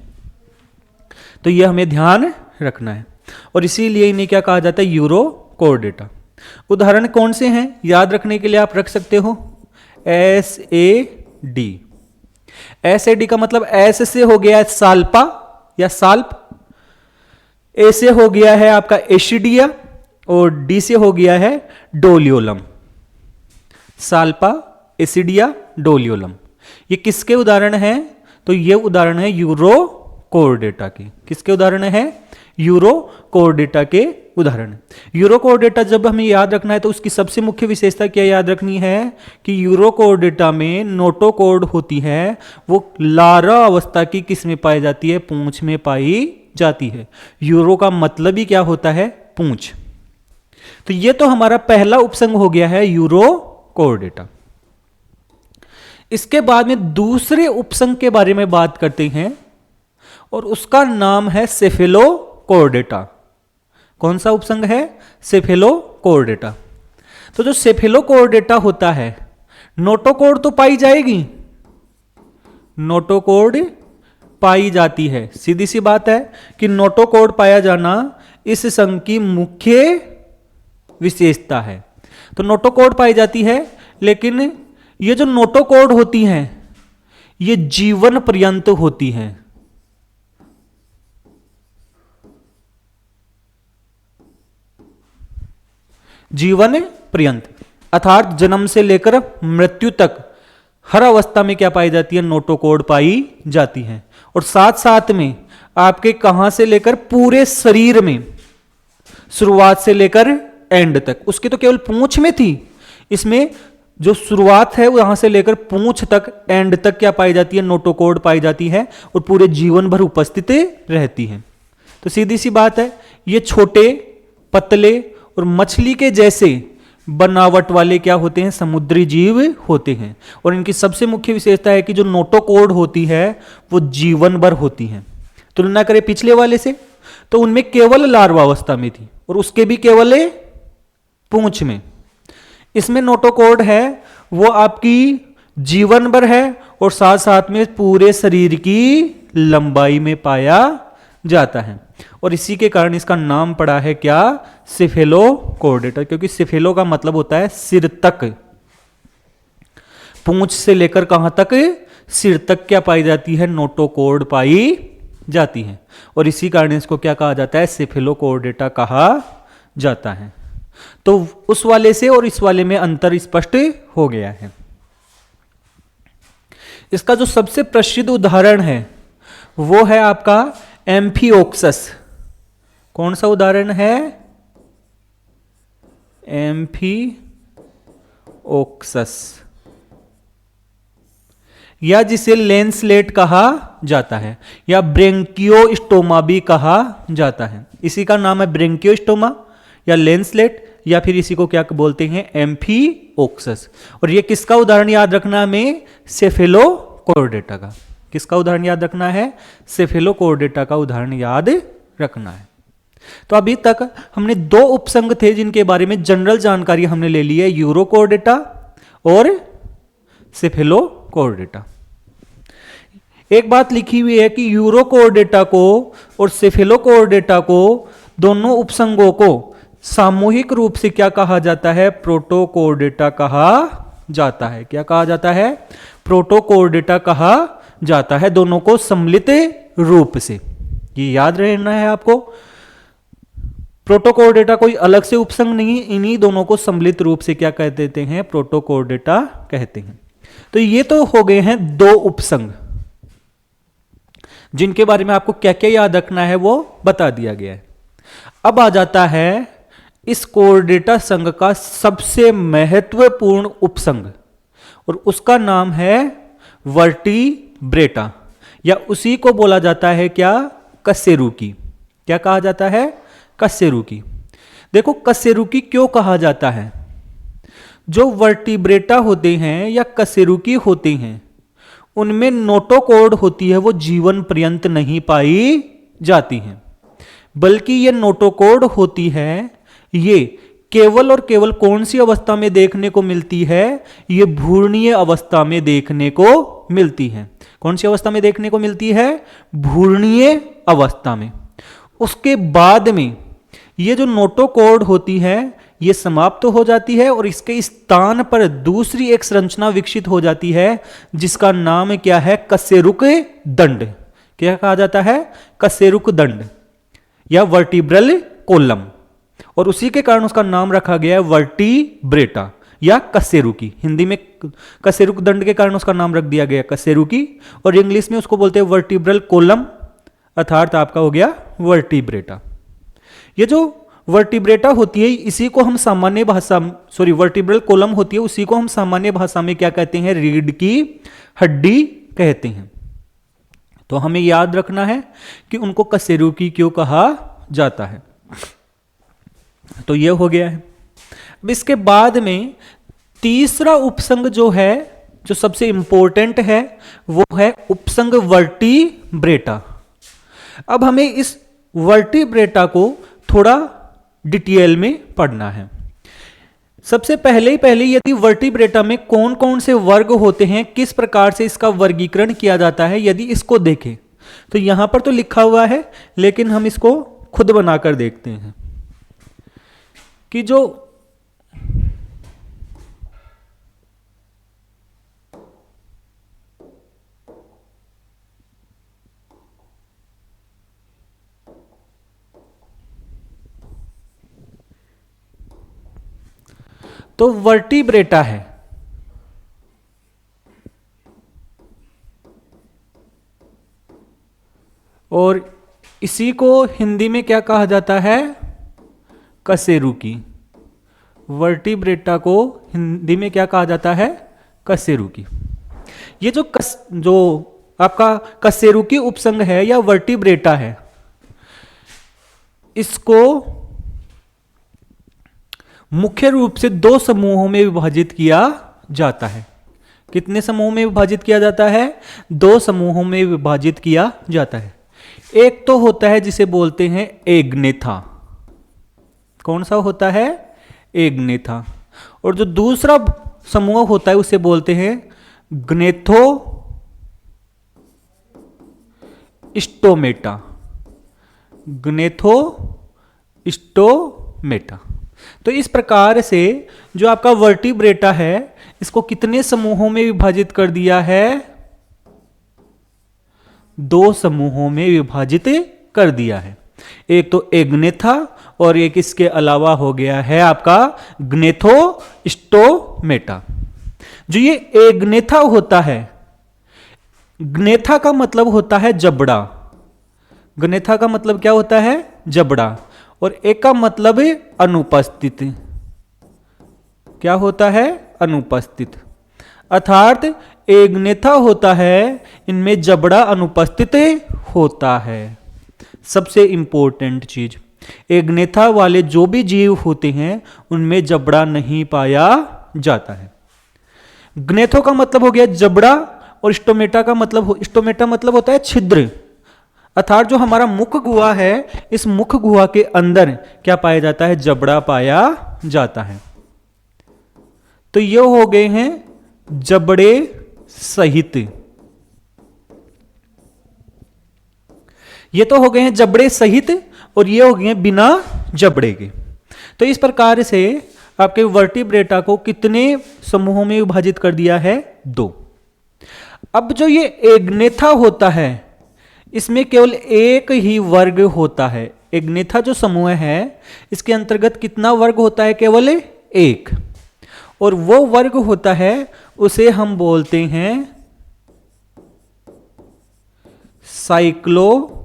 तो यह हमें ध्यान रखना है और इसीलिए इन्हें क्या कहा जाता है? यूरोकोर्डेटा। उदाहरण कौन से हैं याद रखने के लिए आप रख सकते हो? SAD। SAD का मतलब एस से हो गया है साल्पा या साल्प, ए से हो गया है आपका एशिडिया और डी से हो गया है डोलियोलम। Salpa, एसिडिया, Doliolum. ये किसके उदाहरण हैं? तो ये उदाहरण है यूरोकोर्डेटा के। किसके उदाहरण है? यूरोकोर्डेटा के उदाहरण। यूरोकोर्डेटा जब हमें याद रखना है तो उसकी सबसे मुख्य विशेषता क्या याद रखनी है कि यूरोकोर्डेटा में नोटोकोर्ड होती है वो लार्वा अवस्था की किस में पाई जाती है? पूंछ में पाई जाती है। यूरो का मतलब ही क्या होता है? पूंछ। तो ये तो हमारा पहला उपसंघ हो गया है यूरोकोर्डेटा। इसके बाद में दूसरे उपसंघ के बारे में बात करते हैं और उसका नाम है सेफेलोकोर्डेटा। कौन सा उपसंघ है? सेफेलोकोर्डेटा। तो जो सेफेलोकोर्डेटा होता है, नोटोकॉर्ड तो पाई जाएगी, नोटोकॉर्ड पाई जाती है। सीधी सी बात है कि नोटोकॉर्ड पाया जाना इस संघ की मुख्य विशेषता है। तो नोटोकॉर्ड पाई जाती है, लेकिन ये जो नोटोकॉर्ड होती हैं ये जीवन पर्यंत होती हैं। जीवन पर्यंत अर्थात जन्म से लेकर मृत्यु तक हर अवस्था में क्या पाई जाती है? नोटोकॉर्ड पाई जाती है। और साथ साथ में आपके कहां से लेकर पूरे शरीर में, शुरुआत से लेकर एंड तक। उसकी तो केवल पूंछ में थी, इसमें जो शुरुआत है वो यहां से लेकर पूंछ तक, एंड तक क्या पाई जाती है? नोटोकॉर्ड पाई जाती है और पूरे जीवन भर उपस्थित रहती है। तो सीधी सी बात है, ये छोटे, पतले और मछली के जैसे बनावट वाले क्या होते हैं? समुद्री जीव होते हैं। और इनकी सबसे मुख्य विशेषता है कि जो नोटोकॉर्ड होती है वो जीवन भर होती है। तुलना करें पिछले वाले से, तो उनमें केवल लार्वा अवस्था में थी और उसके भी केवल पूंछ में। इसमें नोटोकॉर्ड है वो आपकी जीवन भर है और साथ साथ में पूरे शरीर की लंबाई में पाया जाता है। और इसी के कारण इसका नाम पड़ा है क्या? सेफेलोकोर्डेटा, क्योंकि सेफेलो का मतलब होता है सिर तक। पूंछ से लेकर कहां तक? सिर तक क्या पाई जाती है? नोटोकॉर्ड पाई जाती है। और इसी कारण इसको क्या कहा जाता है? सेफेलोकोर्डेटा कहा जाता है। तो उस वाले से और इस वाले में अंतर स्पष्ट हो गया है। इसका जो सबसे प्रसिद्ध उदाहरण है वो है आपका एम्फिओक्सस। कौन सा उदाहरण है? एम्फिओक्सस, या जिसे लेंसलेट कहा जाता है या ब्रेंकियोस्टोमा भी कहा जाता है। इसी का नाम है ब्रेंकियोस्टोमा या लेंसलेट, या फिर इसी को क्या बोलते हैं? एम्फिओक्सस। और ये किसका उदाहरण याद रखना हमें? सेफेलोकोर्डेटा का। किसका उदाहरण याद रखना है? सेफेलोकोर्डेटा का उदाहरण याद रखना है। तो अभी तक हमने दो उपसंघ थे जिनके बारे में जनरल जानकारी हमने ले ली है, यूरोकोर्डेटा और सेफेलोकोर्डेटा। एक बात लिखी हुई है कि यूरोकोर्डेटा को और सेफेलोकोर्डेटा को, दोनों उपसंघों को सामूहिक रूप से क्या कहा जाता है? प्रोटोकोर्डेटा कहा जाता है। क्या कहा जाता है? प्रोटोकोर्डेटा कहा जाता है, दोनों को सम्मिलित रूप से। ये याद रहना है आपको। प्रोटोकोर्डेटा कोई अलग से उपसंघ नहीं, इन्हीं दोनों को सम्मिलित रूप से क्या कह देते हैं? प्रोटोकोर्डेटा कहते हैं। तो ये तो हो गए हैं दो उपसंघ जिनके बारे में आपको क्या क्या याद रखना है वो बता दिया गया है। अब आ जाता है इस कोर्डेटा संघ का सबसे महत्वपूर्ण उपसंघ, और उसका नाम है वर्टिब्रेटा, या उसी को बोला जाता है क्या? कशेरुकी। क्या कहा जाता है? कशेरुकी। देखो कशेरुकी क्यों कहा जाता है? जो वर्टिब्रेटा होते हैं या कशेरुकी होते हैं उनमें नोटोकॉर्ड होती है वो जीवन पर्यंत नहीं पाई जाती हैं, बल्कि ये नोटोकॉर्ड होती है ये केवल और केवल कौन सी अवस्था में देखने को मिलती है? ये भ्रूणीय अवस्था में देखने को मिलती है। कौन सी अवस्था में देखने को मिलती है? भ्रूणीय अवस्था में। उसके बाद में ये जो नोटोकॉर्ड होती है ये समाप्त हो जाती है और इसके स्थान पर दूसरी एक संरचना विकसित हो जाती है जिसका नाम क्या है? कशेरुक दंड। क्या कहा जाता है? कशेरुक दंड या वर्टिब्रल कोलम, और उसी के कारण उसका नाम रखा गया है वर्टिब्रेटा या कशेरुकी। हिंदी में कशेरुक दंड के कारण उसका नाम रख दिया गया कशेरुकी, और इंग्लिश में उसको बोलते हैं वर्टिब्रल कोलम, अर्थात आपका हो गया वर्टिब्रेटा। ये जो वर्टिब्रेटा होती है इसी को हम सामान्य भाषा, वर्टिब्रल कोलम होती है उसी को हम सामान्य भाषा में क्या कहते हैं? रीढ़ की हड्डी कहते हैं। तो हमें याद रखना है कि उनको कशेरुकी क्यों कहा जाता है। तो ये हो गया है। अब इसके बाद में तीसरा उपसंघ जो है जो सबसे इंपॉर्टेंट है वो है उपसंग वर्टिब्रेटा। अब हमें इस वर्टिब्रेटा को थोड़ा डिटेल में पढ़ना है। सबसे पहले यदि वर्टिब्रेटा में कौन कौन से वर्ग होते हैं, किस प्रकार से इसका वर्गीकरण किया जाता है, यदि इसको देखें तो यहां पर तो लिखा हुआ है, लेकिन हम इसको खुद बनाकर देखते हैं कि जो तो वर्टिब्रेटा है, और इसी को हिंदी में क्या कहा जाता है, कशेरुकी। वर्टिब्रेटा को हिंदी में क्या कहा जाता है, कशेरुकी। ये जो आपका कशेरुकी उपसंग है या वर्टिब्रेटा है, इसको मुख्य रूप से दो समूहों में विभाजित किया जाता है। कितने समूहों में विभाजित किया जाता है, दो समूहों में विभाजित किया जाता है। एक तो होता है जिसे बोलते हैं एग्नेथा। कौन सा होता है, एग्नेथा। और जो दूसरा समूह होता है उसे बोलते हैं ग्नेथो स्टोमेटा। ग्नेथो स्टोमेटा। तो इस प्रकार से जो आपका वर्टिब्रेटा है, इसको कितने समूहों में विभाजित कर दिया है, दो समूहों में विभाजित कर दिया है। एक तो एग्नेथा और एक इसके अलावा हो गया है आपका ग्नेथोस्टोमेटा। जो ये एग्नेथा होता है, ग्नेथा का मतलब होता है जबड़ा। ग्नेथा का मतलब क्या होता है, जबड़ा। और एक का मतलब है अनुपस्थित। क्या होता है, अनुपस्थित। अर्थात एग्नेथा होता है, इनमें जबड़ा अनुपस्थित होता है। सबसे इंपॉर्टेंट चीज, एग्नेथा वाले जो भी जीव होते हैं उनमें जबड़ा नहीं पाया जाता है। ग्नेथो का मतलब हो गया जबड़ा, और स्टोमेटा का मतलब, स्टोमेटा मतलब होता है छिद्र। अर्थात जो हमारा मुख गुहा है, इस मुख गुहा के अंदर क्या पाया जाता है, जबड़ा पाया जाता है। तो ये हो गए हैं जबड़े सहित। ये तो हो गए हैं जबड़े सहित, और ये हो गए हैं बिना जबड़े के। तो इस प्रकार से आपके वर्टिब्रेटा को कितने समूहों में विभाजित कर दिया है, दो। अब जो ये एग्नेथा होता है, इसमें केवल एक ही वर्ग होता है। एग्नेथा जो समूह है, इसके अंतर्गत कितना वर्ग होता है, केवल एक। और वो वर्ग होता है उसे हम बोलते हैं साइक्लोस्टोमेटा।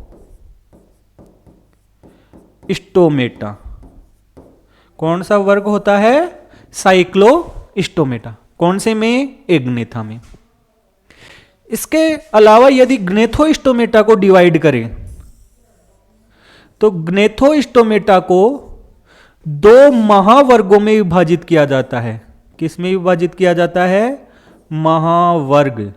कौन सा वर्ग होता है, साइक्लोस्टोमेटा। कौन से में, एग्नेथा में। इसके अलावा यदि ग्नेथोस्टोमेटा को डिवाइड करें तो ग्नेथोस्टोमेटा को दो महावर्गों में विभाजित किया जाता है। किस में विभाजित किया जाता है, महावर्ग।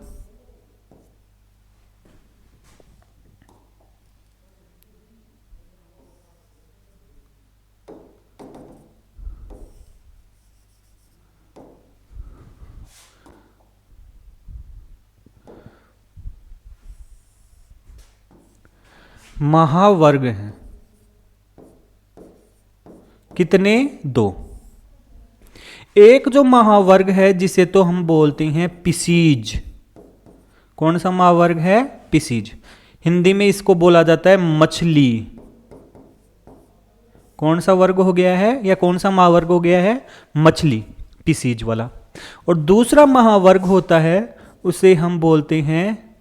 महावर्ग हैं कितने, दो। एक जो महावर्ग है जिसे तो हम बोलते हैं पिसीज। कौन सा महावर्ग है, पिसीज। हिंदी में इसको बोला जाता है मछली। कौन सा वर्ग हो गया है, या कौन सा महावर्ग हो गया है, मछली, पिसीज वाला। और दूसरा महावर्ग होता है उसे हम बोलते हैं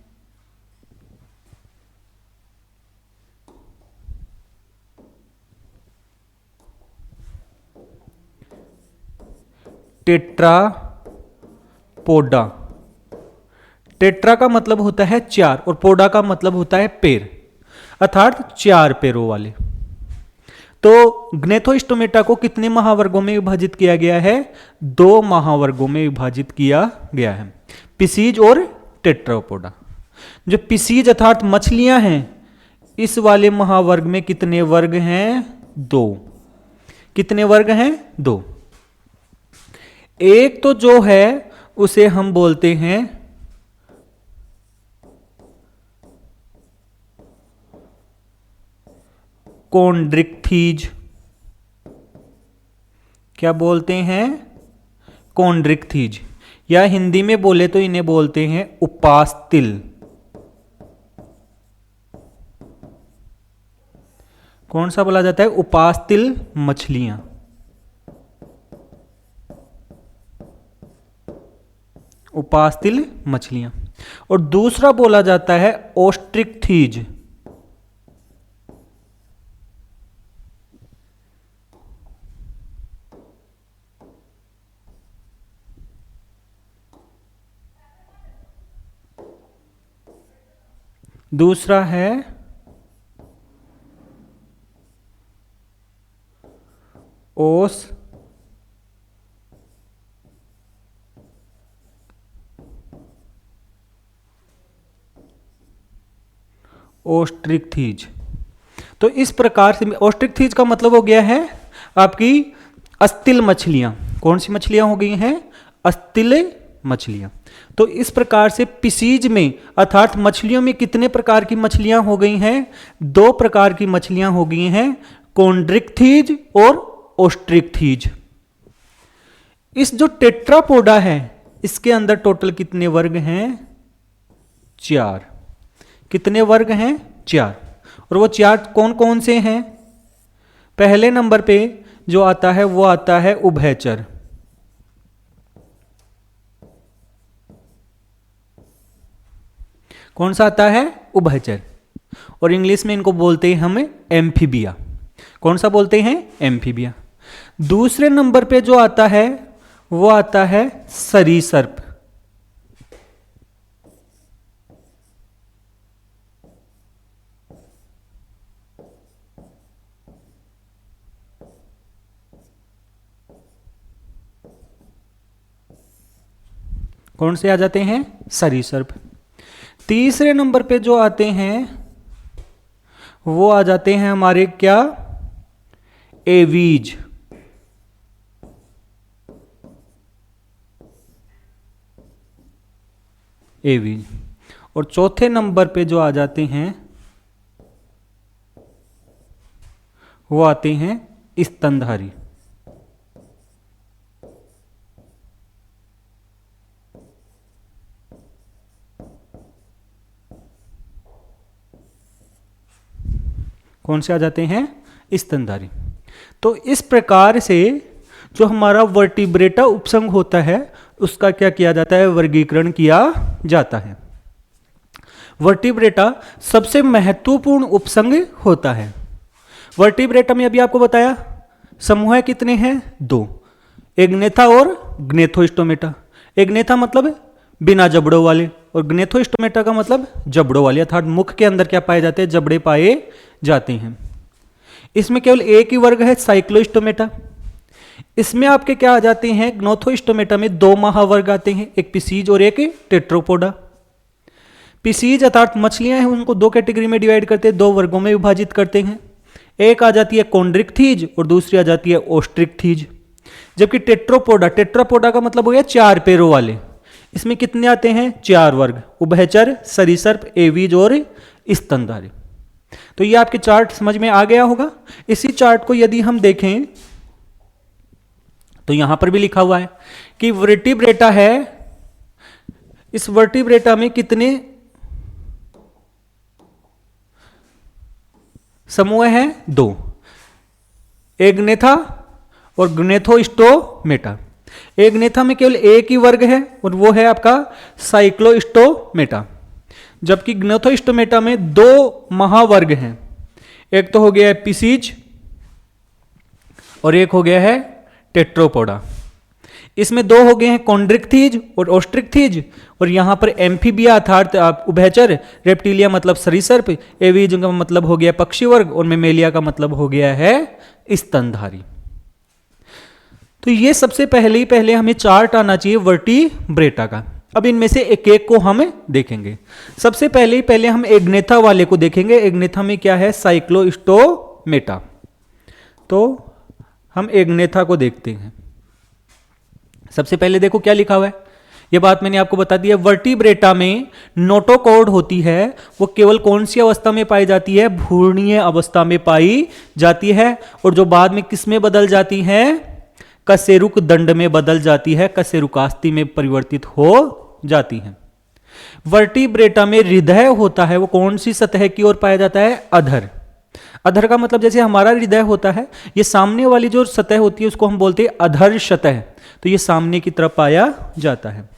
टेट्रापोडा। टेट्रा का मतलब होता है चार, और पोडा का मतलब होता है पैर, अर्थात चार पैरों वाले। तो ग्नेथोस्टोमेटा को कितने महावर्गों में विभाजित किया गया है, दो महावर्गों में विभाजित किया गया है। पिसीज और टेट्रापोडा। जो पिसीज अर्थात मछलियां हैं, इस वाले महावर्ग में कितने वर्ग हैं? 2। कितने वर्ग हैं? 2। एक तो जो है उसे हम बोलते हैं कॉन्ड्रिक्थीज। क्या बोलते हैं? कॉन्ड्रिक्थीज, या हिंदी में बोले तो इन्हें बोलते हैं उपास्तिल। कौन सा बोला जाता है? उपास्तिल मछलियां। उपास्तिल मछलियां। और दूसरा बोला जाता है ओस्ट्रिक्थीज। दूसरा है ओस्ट्रिक्थीज। तो इस प्रकार से ओस्ट्रिक्थीज का मतलब हो गया है आपकी अस्तिल मछलियां। कौन सी मछलियां हो गई हैं? अस्तिल मछलियां। तो इस प्रकार से पिसीज में अर्थात मछलियों में कितने प्रकार की मछलियां हो गई हैं? 2 प्रकार की मछलियां हो गई हैं, कॉन्ड्रिक्थीज और ओस्ट्रिक्थीज। इस जो टेट्रापोडा है, इसके अंदर टोटल कितने वर्ग हैं? 4। कितने वर्ग हैं? 4। और वो 4 कौन कौन से हैं? पहले नंबर पे जो आता है वो आता है उभयचर। कौन सा आता है? उभयचर। और इंग्लिश में इनको बोलते हैं हम एम्फीबिया। कौन सा बोलते हैं? एम्फीबिया। दूसरे नंबर पे जो आता है वो आता है सरीसर्प। कौन से आ जाते हैं? सरीसर्प। तीसरे नंबर पे जो आते हैं वो आ जाते हैं हमारे क्या? एवीज। एवीज। और चौथे नंबर पे जो आ जाते हैं वो आते हैं स्तनधारी। कौन से आ जाते हैं? स्तनधारी। तो इस प्रकार से जो हमारा वर्टिब्रेटा उपसंघ होता है उसका क्या किया जाता है? वर्गीकरण किया जाता है। वर्टिब्रेटा सबसे महत्वपूर्ण उपसंघ होता है। वर्टिब्रेटा में अभी आपको बताया समूह कितने हैं? 2, एग्नेथा और ग्नेथोस्टोमेटा। एग्नेथा मतलब बिना जबड़ों वाले, और ग्नेथोस्टोमेटा का मतलब जबड़ों वाले, अर्थात मुख के अंदर क्या पाए जाते हैं? जबड़े पाए जाते हैं। इसमें केवल एक ही वर्ग है, साइक्लोस्टोमेटा। इसमें आपके क्या आ जाते हैं? ग्नोथोस्टोमेटा में 2 महावर्ग आते हैं, एक पिसीज और एक टेट्रोपोडा। पिसीज अर्थात मछलियां हैं, उनको 2 कैटेगरी में डिवाइड करते हैं, 2 वर्गों में विभाजित करते हैं। एक आ जाती है कॉन्ड्रिक्थीज और दूसरी आ जाती है ओस्ट्रिक्थीज। जबकि टेट्रापोडा का मतलब हो गया 4 पैरों वाले। इसमें कितने आते हैं? 4 वर्ग, उभयचर, सरीसर्प, एवीज और स्तनधारी। तो ये आपके चार्ट समझ में आ गया होगा। इसी चार्ट को यदि हम देखें तो यहां पर भी लिखा हुआ है कि वर्टिब्रेटा है, इस वर्टिब्रेटा में कितने समूह हैं? 2, एग्नेथा और ग्नेथोस्टोमेटा। एग्नेथा में केवल एक ही वर्ग है और वो है आपका साइक्लोस्टोमेटा। जबकि ग्नेथोस्टोमेटा में 2 महावर्ग हैं, एक तो हो गया है पिसीज और एक हो गया है टेट्रोपोडा। इसमें 2 हो गए हैं कॉन्ड्रिक्थीज और ओस्ट्रिक्थीज, और यहां पर एम्फीबिया अर्थात उभयचर, रेप्टिलिया मतलब सरीसर्प, एवीज का मतलब हो गया पक्षी वर्ग, और मेमेलिया का मतलब हो गया है स्तनधारी। तो ये सबसे पहले हमें चार्ट आना चाहिए वर्टिब्रेटा का। अब इनमें से एक एक को हम देखेंगे। सबसे पहले हम एग्नेथा वाले को देखेंगे। एग्नेथा में क्या है? साइक्लोस्टोमेटा। तो हम एग्नेथा को देखते हैं। सबसे पहले देखो क्या लिखा हुआ है, यह बात मैंने आपको बता दी है। वर्टिब्रेटा में नोटोकॉर्ड होती है, वो केवल कौन सी अवस्था में पाई जाती है? भ्रूणीय अवस्था में पाई जाती है, और जो बाद में किस में बदल जाती है? कशेरुक दंड में बदल जाती है, कशेरुकास्थि में परिवर्तित हो जाती है। वर्टिब्रेटा में हृदय होता है, वो कौन सी सतह की ओर पाया जाता है? अधर। अधर का मतलब जैसे हमारा हृदय होता है, ये सामने वाली जो सतह होती है उसको हम बोलते हैं अधर सतह, तो ये सामने की तरफ पाया जाता है।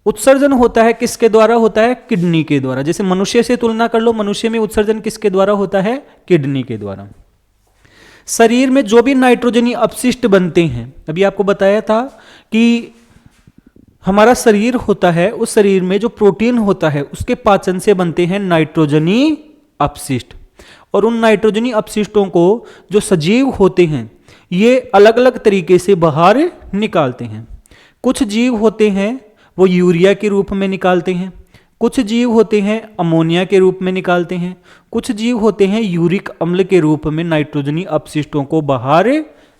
उत्सर्जन होता है किसके द्वारा होता है? किडनी के द्वारा। जैसे मनुष्य से तुलना कर लो, मनुष्य में उत्सर्जन किसके द्वारा होता है? किडनी के द्वारा। शरीर में जो भी नाइट्रोजनी अपशिष्ट बनते हैं, अभी आपको बताया था कि हमारा शरीर होता है, उस शरीर में जो प्रोटीन होता है उसके पाचन से बनते हैं नाइट्रोजनी अपशिष्ट, और उन नाइट्रोजनी अपशिष्टों को जो सजीव होते हैं ये अलग अलग तरीके से बाहर निकालते हैं। कुछ जीव होते हैं वो यूरिया के रूप में निकालते हैं, कुछ जीव होते हैं अमोनिया के रूप में निकालते हैं, कुछ जीव होते हैं यूरिक अम्ल के रूप में नाइट्रोजनी अपशिष्टों को बाहर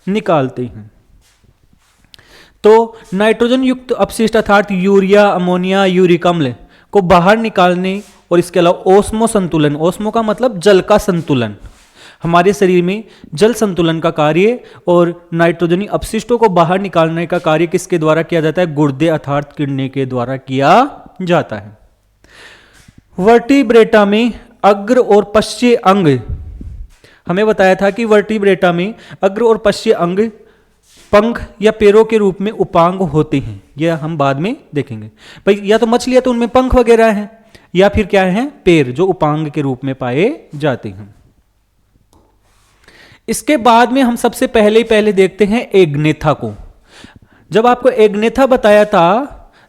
निकालते हैं। तो नाइट्रोजन युक्त अपशिष्ट अर्थात यूरिया, अमोनिया, यूरिक अम्ल को बाहर निकालने और इसके अलावा ओस्मो संतुलन, ओस्मो का मतलब जल का संतुलन, हमारे शरीर में जल संतुलन का कार्य और नाइट्रोजनी अपशिष्टों को बाहर निकालने का कार्य किसके द्वारा किया जाता है? गुर्दे अर्थात किडनी के द्वारा किया जाता है। वर्टिब्रेटा में अग्र और पश्च अंग, हमें बताया था कि वर्टिब्रेटा में अग्र और पश्च अंग पंख या पैरों के रूप में उपांग होते हैं, यह हम बाद में देखेंगे। भाई या तो मछलियां तो उनमें पंख वगैरह हैं, या फिर क्या है? पैर जो उपांग के रूप में पाए जाते हैं। इसके बाद में हम सबसे पहले देखते हैं एग्नेथा को। जब आपको एग्नेथा बताया था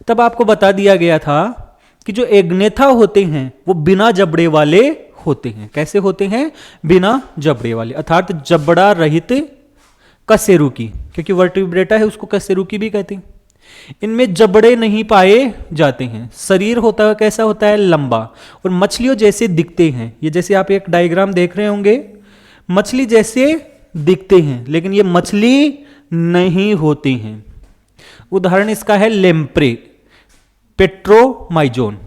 तब आपको बता दिया गया था कि जो एग्नेथा होते हैं वो बिना जबड़े वाले होते हैं। कैसे होते हैं? बिना जबड़े वाले, अर्थात जबड़ा रहित कशेरुकी, क्योंकि वर्टिब्रेटा है उसको कशेरुकी भी कहते हैं। इनमें जबड़े नहीं पाए जाते हैं। शरीर होता है कैसा होता है? लंबा, और मछलियों जैसे दिखते हैं। ये जैसे आप एक डायग्राम देख रहे होंगे, मछली जैसे दिखते हैं लेकिन ये मछली नहीं होती हैं। उदाहरण इसका है लेम्प्रे, पेट्रोमाइजोन,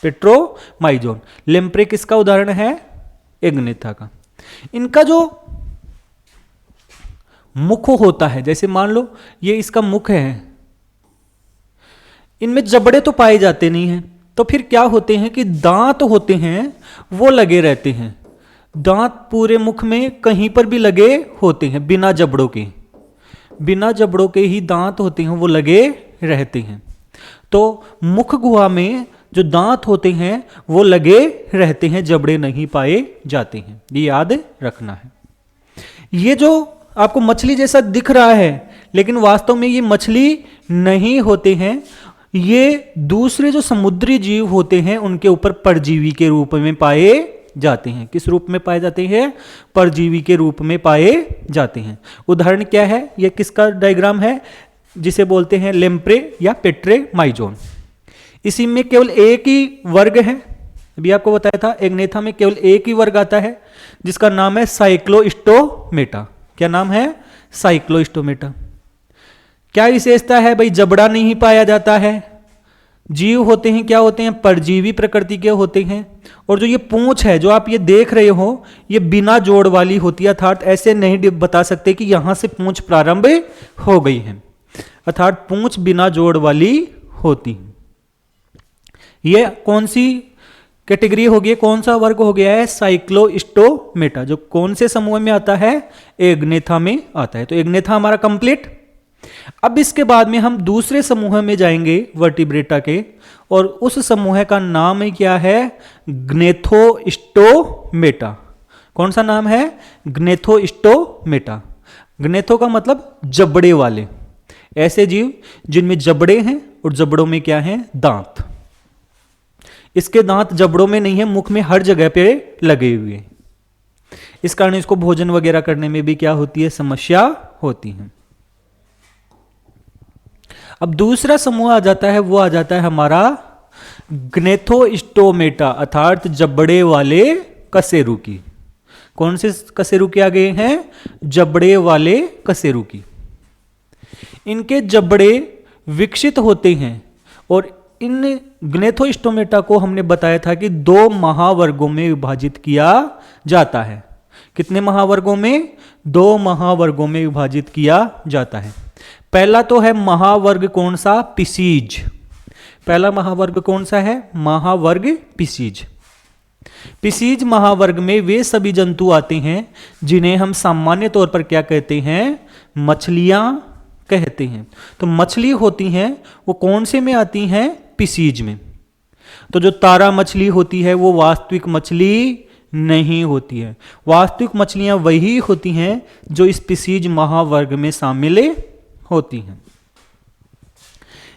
पेट्रोमाइजोन। लेम्प्रे किसका उदाहरण है? एग्नेथा का। इनका जो मुख होता है, जैसे मान लो ये इसका मुख है, इनमें जबड़े तो पाए जाते नहीं हैं, तो फिर क्या होते हैं कि दांत होते हैं वो लगे रहते हैं। दांत पूरे मुख में कहीं पर भी लगे होते हैं, बिना जबड़ों के, बिना जबड़ों के ही दांत होते हैं वो लगे रहते हैं। तो मुख गुहा में जो दांत होते हैं वो लगे रहते हैं, जबड़े नहीं पाए जाते हैं, ये याद रखना है। ये जो आपको मछली जैसा दिख रहा है लेकिन वास्तव में ये मछली नहीं होते हैं, ये दूसरे जो समुद्री जीव होते हैं उनके ऊपर परजीवी के रूप में पाए जाते हैं। किस रूप में पाए जाते हैं? परजीवी के रूप में पाए जाते हैं। उदाहरण क्या है? यह किसका डायग्राम है? जिसे बोलते हैं लेम्प्रे या पेट्रोमाइजोन। इसी में केवल एक ही वर्ग है, अभी आपको बताया था एग्नेथा में केवल एक ही वर्ग आता है जिसका नाम है साइक्लोस्टोमेटा। क्या नाम है? साइक्लोस्टोमेटा। क्या विशेषता है? भाई जबड़ा नहीं पाया जाता है, जीव होते हैं क्या होते हैं? परजीवी प्रकृति के होते हैं, और जो ये पूंछ है जो आप ये देख रहे हो ये बिना जोड़ वाली होती है, अर्थात ऐसे नहीं बता सकते कि यहां से पूंछ प्रारंभ हो गई है, अर्थात पूंछ बिना जोड़ वाली होती है। ये कौन सी कैटेगरी हो गई, कौन सा वर्ग हो गया है? साइक्लोस्टोमेटा, जो कौन से समूह में आता है? एग्नेथा में आता है। तो एग्नेथा हमारा कंप्लीट। अब इसके बाद में हम दूसरे समूह में जाएंगे वर्टिब्रेटा के, और उस समूह का नाम क्या है? ग्नेथोस्टोमेटा। कौन सा नाम है? ग्नेथोस्टोमेटा। ग्नेथो का मतलब जबड़े वाले, ऐसे जीव जिनमें जबड़े हैं और जबड़ों में क्या है? दांत। इसके दांत जबड़ों में नहीं है, मुख में हर जगह पे लगे हुए हैं। इस कारण इसको भोजन वगैरह करने में भी क्या होती है? समस्या होती है। अब दूसरा समूह आ जाता है, वो आ जाता है हमारा ग्नेथोस्टोमेटा अर्थात जबड़े वाले कशेरुकी। कौन से कशेरुकी आ गए हैं? जबड़े वाले कशेरुकी। इनके जबड़े विकसित होते हैं और इन ग्नेथोस्टोमेटा को हमने बताया था कि 2 महावर्गों में विभाजित किया जाता है। कितने महावर्गों में? 2 महावर्गों में विभाजित किया जाता है। पहला तो है महावर्ग कौन सा? पिसीज। पहला महावर्ग कौन सा है? महावर्ग पिसीज। पिसीज महावर्ग में वे सभी जंतु आते हैं जिन्हें हम सामान्य तौर पर क्या कहते हैं? मछलियां कहते हैं। तो मछली होती हैं वो कौन से में आती हैं? पिसीज में। तो जो तारा मछली होती है वो वास्तविक मछली नहीं होती है। वास्तविक मछलियां वही होती हैं जो इस पिसीज महावर्ग में शामिल होती हैं।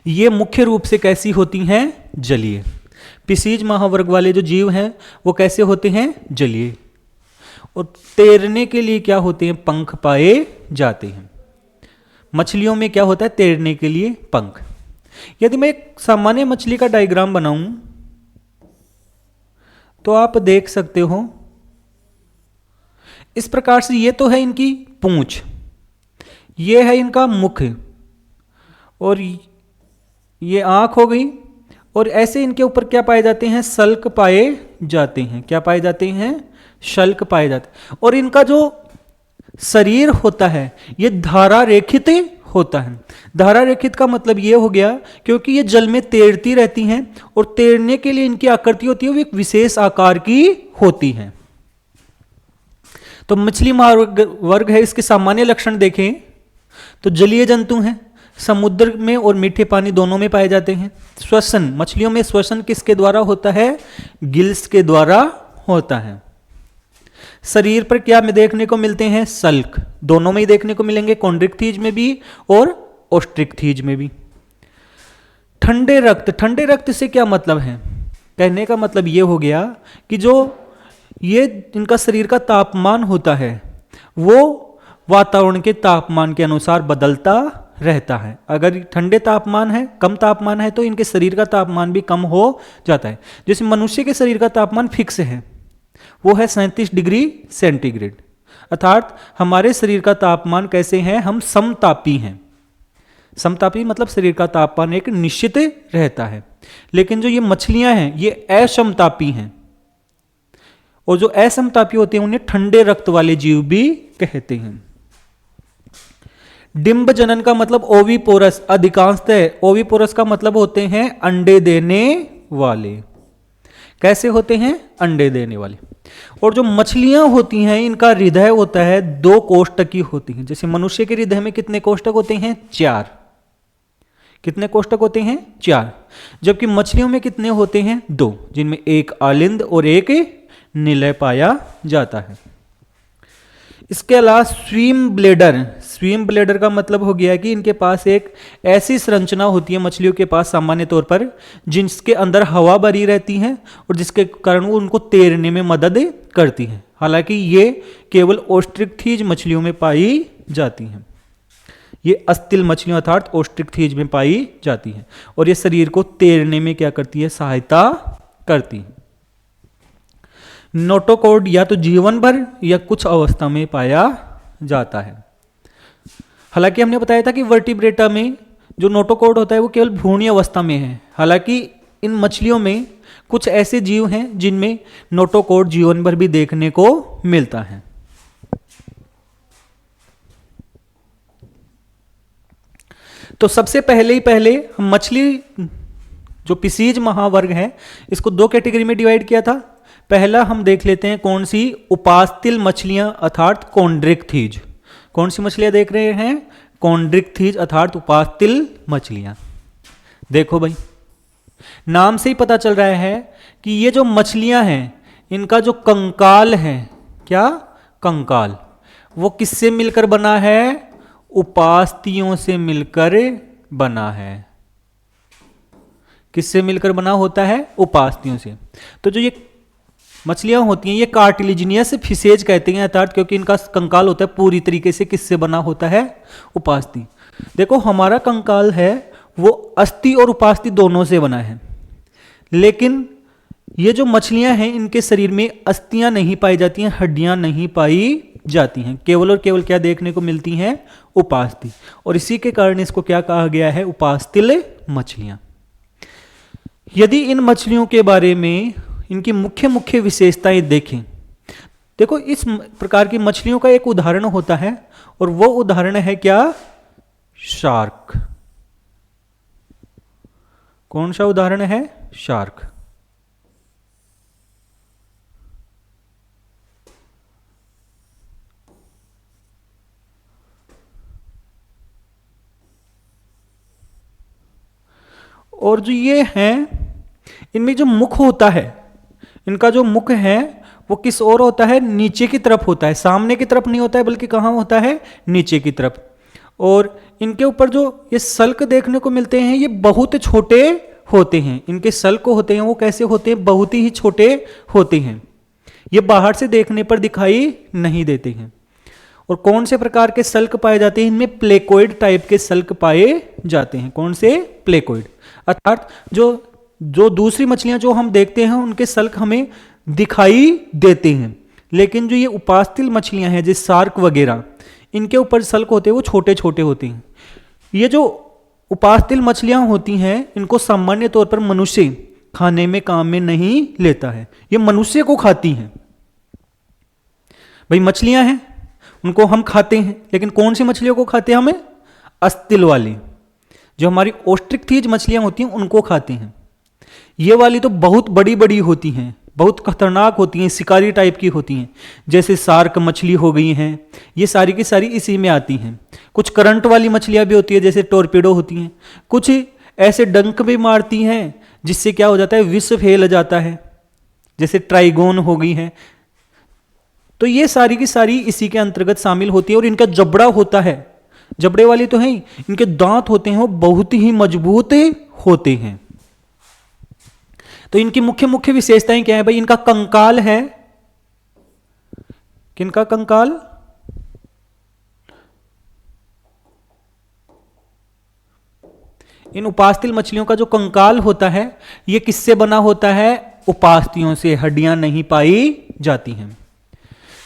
ये मुख्य रूप से कैसी होती हैं? जलीय। पिसीज महावर्ग वाले जो जीव हैं वो कैसे होते हैं? जलीय। और तैरने के लिए क्या होते हैं? पंख पाए जाते हैं। मछलियों में क्या होता है? तैरने के लिए पंख। यदि मैं एक सामान्य मछली का डायग्राम बनाऊं तो आप देख सकते हो इस प्रकार से। ये तो है इनकी पूंछ, ये है इनका मुख, और ये आंख हो गई, और ऐसे इनके ऊपर क्या पाए जाते हैं? शल्क पाए जाते हैं। क्या पाए जाते हैं? शल्क पाए जाते हैं। और इनका जो शरीर होता है ये धारा रेखित होता है। धारा रेखित का मतलब ये हो गया क्योंकि ये जल में तैरती रहती हैं और तैरने के लिए इनकी आकृति होती है वो एक विशेष आकार की होती है। तो मछली महावर्ग है, इसके सामान्य लक्षण देखें तो जलीय जंतु हैं, समुद्र में और मीठे पानी दोनों में पाए जाते हैं। श्वसन, मछलियों में श्वसन किसके द्वारा होता है? गिल्स के द्वारा होता है। शरीर पर क्या में देखने को मिलते हैं? सल्क, दोनों में ही देखने को मिलेंगे, कॉन्ड्रिक्थीज में भी और ओस्ट्रिक्थीज में भी। ठंडे रक्त, ठंडे रक्त से क्या मतलब है? कहने का मतलब ये हो गया कि जो ये इनका शरीर का तापमान होता है वो वातावरण के तापमान के अनुसार बदलता रहता है। अगर ठंडे तापमान है, कम तापमान है, तो इनके शरीर का तापमान भी कम हो जाता है। जैसे मनुष्य के शरीर का तापमान फिक्स है, वो है 37 डिग्री सेंटीग्रेड। अर्थात हमारे शरीर का तापमान कैसे है? हम समतापी हैं। समतापी मतलब शरीर का तापमान एक निश्चित रहता है। लेकिन जो ये मछलियां हैं ये असमतापी हैं, और जो असमतापी होते हैं उन्हें ठंडे रक्त वाले जीव भी कहते हैं। डिंब जनन का मतलब ओविपोरस, अधिकांशतः ओविपोरस का मतलब होते हैं अंडे देने वाले। कैसे होते हैं? अंडे देने वाले। और जो मछलियां होती हैं इनका हृदय होता है 2 कोष्ठक की होती हैं। जैसे मनुष्य के हृदय में कितने कोष्ठक होते हैं? 4। कितने कोष्ठक होते हैं? 4। जबकि मछलियों में कितने होते हैं? 2, जिनमें एक आलिंद और एक निलय पाया जाता है। इसके अलावा स्विम ब्लेडर, स्विम ब्लेडर का मतलब हो गया कि इनके पास एक ऐसी संरचना होती है मछलियों के पास सामान्य तौर पर जिसके अंदर हवा भरी रहती है और जिसके कारण वो उनको तैरने में मदद करती है। हालांकि ये केवल ओस्ट्रिक्थीज मछलियों में पाई जाती हैं। ये अस्थिल मछलियों अर्थात ओस्ट्रिक्थीज में पाई जाती हैं और ये शरीर को तैरने में क्या करती है? सहायता करती है। नोटोकॉर्ड या तो जीवन भर या कुछ अवस्था में पाया जाता है। हालांकि हमने बताया था कि वर्टिब्रेटा में जो नोटोकॉर्ड होता है वो केवल भ्रूणीय अवस्था में है। हालांकि इन मछलियों में कुछ ऐसे जीव हैं जिनमें नोटोकॉर्ड जीवन भर भी देखने को मिलता है। तो सबसे पहले हम मछली जो पिसीज महावर्ग है इसको 2 कैटेगरी में डिवाइड किया था। पहला हम देख लेते हैं कौन सी? उपास्तिल मछलियां अर्थात कॉन्ड्रिक्थीज। कौन सी मछलियां देख रहे हैं? कॉन्ड्रिक्थीज अर्थात उपास्तिल मछलियां। देखो भाई, नाम से ही पता चल रहा है कि ये जो मछलियां हैं इनका जो कंकाल है, क्या कंकाल, वो किससे मिलकर बना है? उपास्तियों से मिलकर बना है। किससे मिलकर बना होता है? उपास्तियों से। तो जो ये मछलियां होती हैं ये कार्टिलिजिनियस फिशेज कहते हैं अर्थात क्योंकि इनका कंकाल होता है पूरी तरीके से किससे बना होता है? उपास्थि। देखो हमारा कंकाल है वो अस्थि और उपास्थि दोनों से बना है, लेकिन ये जो मछलियां हैं इनके शरीर में अस्थियां नहीं पाई जाती हैं, हड्डियां नहीं पाई जाती हैं, केवल और केवल क्या देखने को मिलती हैं, उपास्थि। और इसी के कारण इसको क्या कहा गया है, उपास्थिल मछलियां। यदि इन मछलियों के बारे में इनकी मुख्य मुख्य विशेषताएं देखें, देखो इस प्रकार की मछलियों का एक उदाहरण होता है और वो उदाहरण है क्या, शार्क। कौन सा उदाहरण है, शार्क। और जो ये हैं इनमें जो मुख होता है, इनका जो मुख है वो किस ओर होता है, नीचे की तरफ होता है, सामने की तरफ नहीं होता है, बल्कि कहाँ होता है, नीचे की तरफ। और इनके ऊपर जो ये सल्क देखने को मिलते हैं ये बहुत छोटे होते हैं, इनके सल्क होते हैं वो कैसे होते हैं, बहुत ही छोटे होते हैं, ये बाहर से देखने पर दिखाई नहीं देते हैं। और कौन से प्रकार के सल्क पाए जाते हैं, इनमें प्लेकोइड टाइप के सल्क पाए जाते हैं। कौन से, प्लेकोइड। अर्थात जो दूसरी मछलियां जो हम देखते हैं उनके सल्क हमें दिखाई देते हैं, लेकिन जो ये उपास्थिल मछलियां हैं जैसे शार्क वगैरह, इनके ऊपर सल्क होते हैं वो छोटे छोटे होते हैं। ये जो उपास्थिल मछलियां होती हैं इनको सामान्य तौर पर मनुष्य खाने में काम में नहीं लेता है, ये मनुष्य को खाती हैं। भाई मछलियां हैं उनको हम खाते हैं, लेकिन कौन सी मछलियों को खाते हैं, हमें अस्थिल वाली, जो हमारी ओस्ट्रिकथीज मछलियां होती हैं उनको खाते हैं। ये वाली तो बहुत बड़ी बड़ी होती हैं, बहुत खतरनाक होती हैं, शिकारी टाइप की होती हैं, जैसे शार्क मछली हो गई हैं, ये सारी की सारी इसी में आती हैं। कुछ करंट वाली मछलियां भी होती है जैसे टोरपीडो होती हैं, कुछ ऐसे डंक भी मारती हैं जिससे क्या हो जाता है, विष फैल जाता है, जैसे ट्राइगोन हो गई है। तो ये सारी की सारी इसी के अंतर्गत शामिल होती है। और इनका जबड़ा होता है, जबड़े वाली तो है ही, इनके दांत होते हैं वो बहुत ही मजबूत होते हैं। तो इनकी मुख्य मुख्य विशेषताएं क्या है भाई, इनका कंकाल है, किनका कंकाल, इन उपास्थिल मछलियों का जो कंकाल होता है ये किससे बना होता है, उपास्थियों से, हड्डियां नहीं पाई जाती हैं।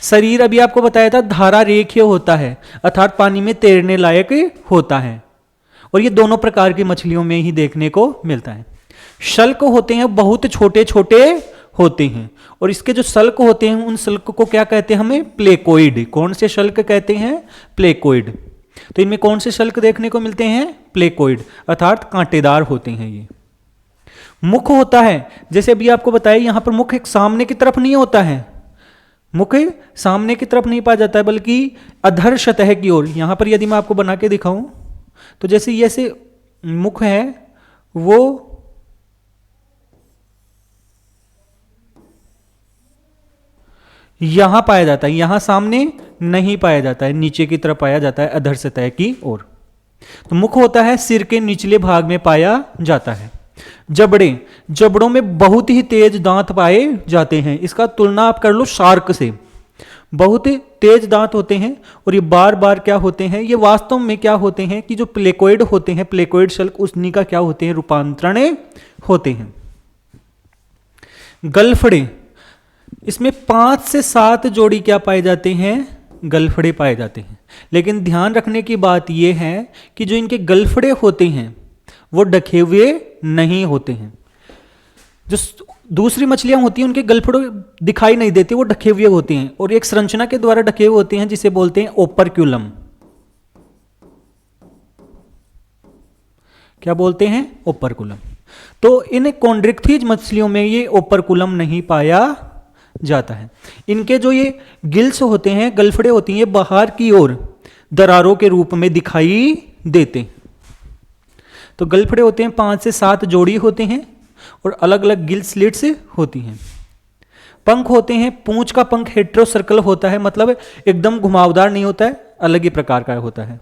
शरीर अभी आपको बताया था धारा रेखीय होता है, अर्थात पानी में तैरने लायक होता है, और ये दोनों प्रकार की मछलियों में ही देखने को मिलता है। शल्क होते हैं बहुत छोटे छोटे होते हैं, और इसके जो शल्क होते हैं उन शल्क को क्या कहते हैं, हमें प्लेकोइड। कौन से शल्क कहते हैं, प्लेकोइड। तो इनमें कौन से शल्क देखने को मिलते हैं, प्लेकोइड, अर्थात कांटेदार होते हैं ये। मुख होता है, जैसे अभी आपको बताया यहां पर मुख एक सामने की तरफ नहीं होता है, मुख सामने की तरफ नहीं पाया जाता है, बल्कि अधर सतह की ओर। यहां पर यदि मैं आपको बना के दिखाऊं तो जैसे ये से मुख है वो यहां पाया जाता है, यहां सामने नहीं पाया जाता है, नीचे की तरफ पाया जाता है, अधर सतह की ओर। तो मुख होता है सिर के निचले भाग में पाया जाता है। जबड़े, जबड़ों में बहुत ही तेज दांत पाए जाते हैं, इसका तुलना आप कर लो शार्क से, बहुत ही तेज दांत होते हैं। और ये बार बार क्या होते हैं, ये वास्तव में क्या होते हैं कि जो प्लेकोइड होते हैं, प्लेकोइड शल्क, उन्हीं का क्या होते हैं, रूपांतरण होते हैं। गलफड़े, इसमें 5 से 7 जोड़ी क्या पाए जाते हैं, गलफड़े पाए जाते हैं। लेकिन ध्यान रखने की बात यह है कि जो इनके गलफड़े होते हैं वो ढके हुए नहीं होते हैं। जो दूसरी मछलियां होती हैं उनके गलफड़े दिखाई नहीं देते, वो ढके हुए होते हैं, और एक संरचना के द्वारा ढके हुए होते हैं जिसे बोलते हैं ओपरक्यूलम। क्या बोलते हैं, ओपरकुलम। तो इन कॉन्ड्रिक्थीज मछलियों में ये ओपरकुलम नहीं पाया जाता है। इनके जो ये गिल्स होते हैं, गलफड़े होती हैं, ये बाहर की ओर दरारों के रूप में दिखाई देते हैं। तो गलफड़े होते हैं 5 से 7 जोड़ी होते हैं, और अलग अलग गिल स्लिट्स होती हैं। पंख होते हैं, पूंछ का पंख हेट्रो सर्कल होता है, मतलब एकदम घुमावदार नहीं होता है, अलग ही प्रकार का होता है।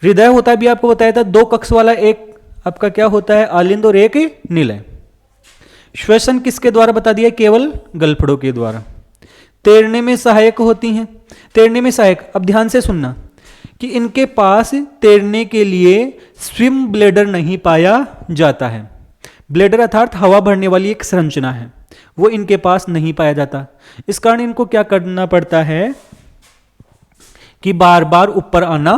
हृदय होता है, भी आपको बताया था, 2 कक्ष वाला, एक आपका क्या होता है, आलिंद, और एक निलय। श्वसन किसके द्वारा बता दिया, केवल गलफड़ों के द्वारा। तैरने में सहायक होती हैं, तैरने में सहायक, अब ध्यान से सुनना कि इनके पास तैरने के लिए स्विम ब्लेडर नहीं पाया जाता है। ब्लेडर अर्थात हवा भरने वाली एक संरचना है, वो इनके पास नहीं पाया जाता। इस कारण इनको क्या करना पड़ता है कि बार बार ऊपर आना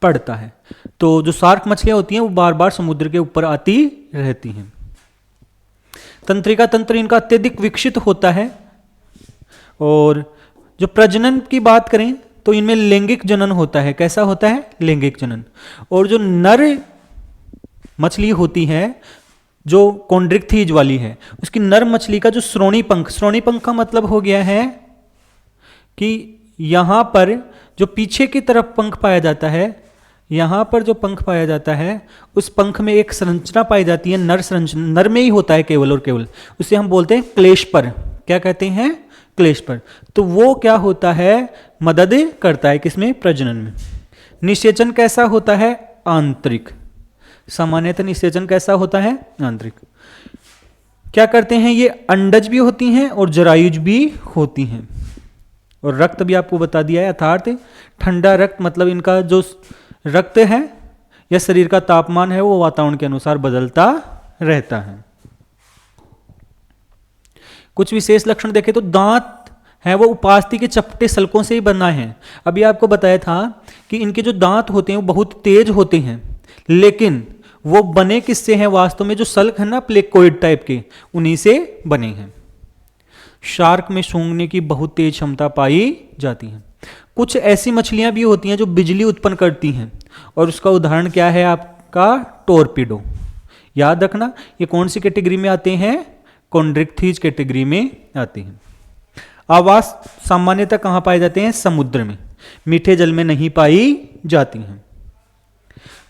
पड़ता है। तो जो शार्क मछलियां होती हैं वो बार बार समुद्र के ऊपर आती रहती हैं। तंत्रिका तंत्र इनका अत्यधिक विकसित होता है। और जो प्रजनन की बात करें तो इनमें लैंगिक जनन होता है। कैसा होता है? लैंगिक जनन। और जो नर मछली होती है जो कॉन्ड्रिक्थीज वाली है, उसकी नर मछली का जो श्रोणी पंख का मतलब हो गया है कि यहां पर जो पीछे की तरफ पंख पाया जाता है, यहां पर जो पंख पाया जाता है उस पंख में एक संरचना पाई जाती है, नर संरचना, नर में ही होता है केवल और केवल, उसे हम बोलते हैं क्लेशपर। क्या कहते हैं? क्लेशपर। तो वो क्या होता है? मदद करता है किसमें? प्रजनन में। निषेचन कैसा होता है? आंतरिक। सामान्यतः निषेचन कैसा होता है? आंतरिक। क्या करते हैं ये? अंडज भी होती हैं और जरायुज भी होती हैं। और रक्त भी आपको बता दिया है, अर्थात ठंडा रक्त, मतलब इनका जो रक्त है या शरीर का तापमान है वो वातावरण के अनुसार बदलता रहता है। कुछ विशेष लक्षण देखें तो दांत है वो उपास्थि के चपटे सल्कों से ही बना है। अभी आपको बताया था कि इनके जो दांत होते हैं वो बहुत तेज होते हैं, लेकिन वो बने किससे हैं? वास्तव में जो सल्क है ना प्लेकोइड टाइप के, उन्हीं से बने हैं। शार्क में सूंघने की बहुत तेज क्षमता पाई जाती है। कुछ ऐसी मछलियां भी होती हैं जो बिजली उत्पन्न करती हैं, और उसका उदाहरण क्या है आपका? टोरपीडो। याद रखना ये कौन सी कैटेगरी में आते हैं? कॉन्ड्रिक्थीज कैटेगरी में आते हैं। आवास सामान्यतः कहां पाए जाते हैं? समुद्र में। मीठे जल में नहीं पाई जाती हैं।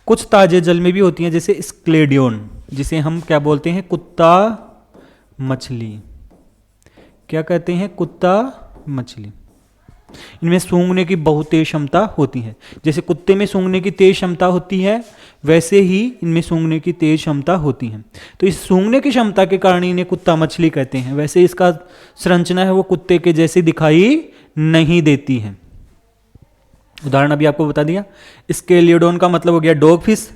कुछ ताजे जल में भी होती हैं, जैसे स्क्लेडियन, जिसे हम क्या बोलते हैं? कुत्ता मछली। क्या कहते हैं? कुत्ता मछली। इनमें सूंघने की बहुत तेज क्षमता होती है। जैसे कुत्ते में सूंघने की तेज क्षमता होती है, वैसे ही इनमें सूंघने की तेज क्षमता होती है। तो इस सूंघने की क्षमता के कारण इन्हें कुत्ता मछली कहते हैं। वैसे इसका संरचना है वो कुत्ते के जैसी दिखाई नहीं देती है। उदाहरण अभी आपको बता दिया। स्केलियोडोन का मतलब हो गया डॉग फिश।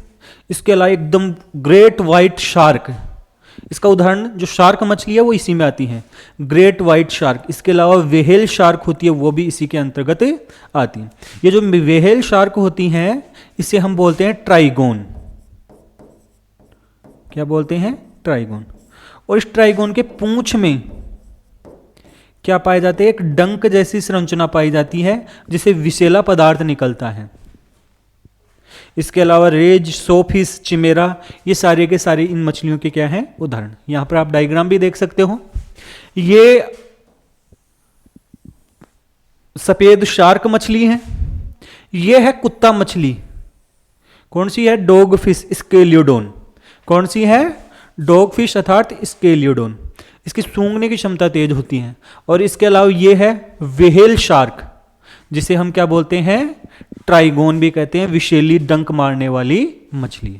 इसके अलावा एकदम ग्रेट व्हाइट शार्क, इसका उदाहरण जो शार्क मछली है वो इसी में आती है, ग्रेट व्हाइट शार्क। इसके अलावा वेहेल शार्क होती है, वो भी इसी के अंतर्गत आती है। ये जो वेहेल शार्क होती हैं इसे हम बोलते हैं ट्राइगोन। क्या बोलते हैं? ट्राइगोन। और इस ट्राइगोन के पूंछ में क्या पाए जाते हैं? एक डंक जैसी संरचना पाई जाती है जिसे विषैला पदार्थ निकलता है। इसके अलावा रेज, सोफिस, चिमेरा, ये सारे के सारे इन मछलियों के क्या हैं? उदाहरण। यहां पर आप डायग्राम भी देख सकते हो। ये सफेद शार्क मछली है, ये है कुत्ता मछली। कौन सी है? Dog fish scoliodon. कौन सी है? डॉग फिश अर्थात स्केलियोडोन। इसकी सूंघने की क्षमता तेज होती है। और इसके अलावा ये है वेहेल शार्क, जिसे हम क्या बोलते हैं? ट्राइगोन भी कहते हैं, विषैली डंक मारने वाली मछली।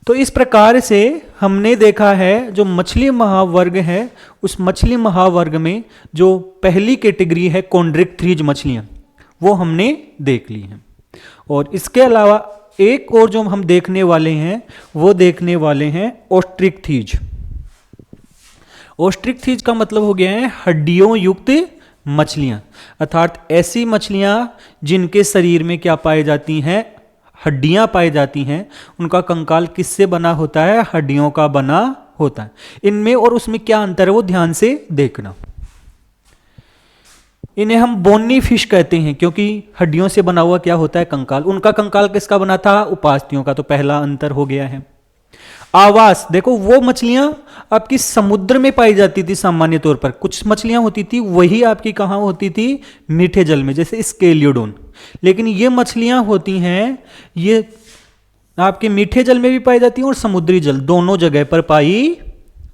तो इस प्रकार से हमने देखा है जो मछली महावर्ग है, उस मछली महावर्ग में जो पहली कैटेगरी है कॉन्ड्रिक्थीज मछलियां, वो हमने देख ली हैं। और इसके अलावा एक और जो हम देखने वाले हैं वो देखने वाले हैं ओस्ट्रिक्थीज। ओस्ट्रिक्थीज का मतलब हो गया है हड्डियों युक्त मछलियां, अर्थात ऐसी मछलियां जिनके शरीर में क्या पाई जाती हैं? हड्डियां पाई जाती हैं। उनका कंकाल किससे बना होता है? हड्डियों का बना होता है। इनमें और उसमें क्या अंतर है वो ध्यान से देखना। इन्हें हम बोनी फिश कहते हैं क्योंकि हड्डियों से बना हुआ क्या होता है? कंकाल। उनका कंकाल किसका बना था? उपास्थियों का। तो पहला अंतर हो गया है। आवास देखो, वो मछलियां आपकी समुद्र में पाई जाती थी सामान्य तौर पर, कुछ मछलियां होती थी वही आपकी कहां होती थी? मीठे जल में, जैसे स्केलियोडोन। लेकिन ये मछलियां होती हैं ये आपके मीठे जल में भी पाई जाती हैं और समुद्री जल, दोनों जगह पर पाई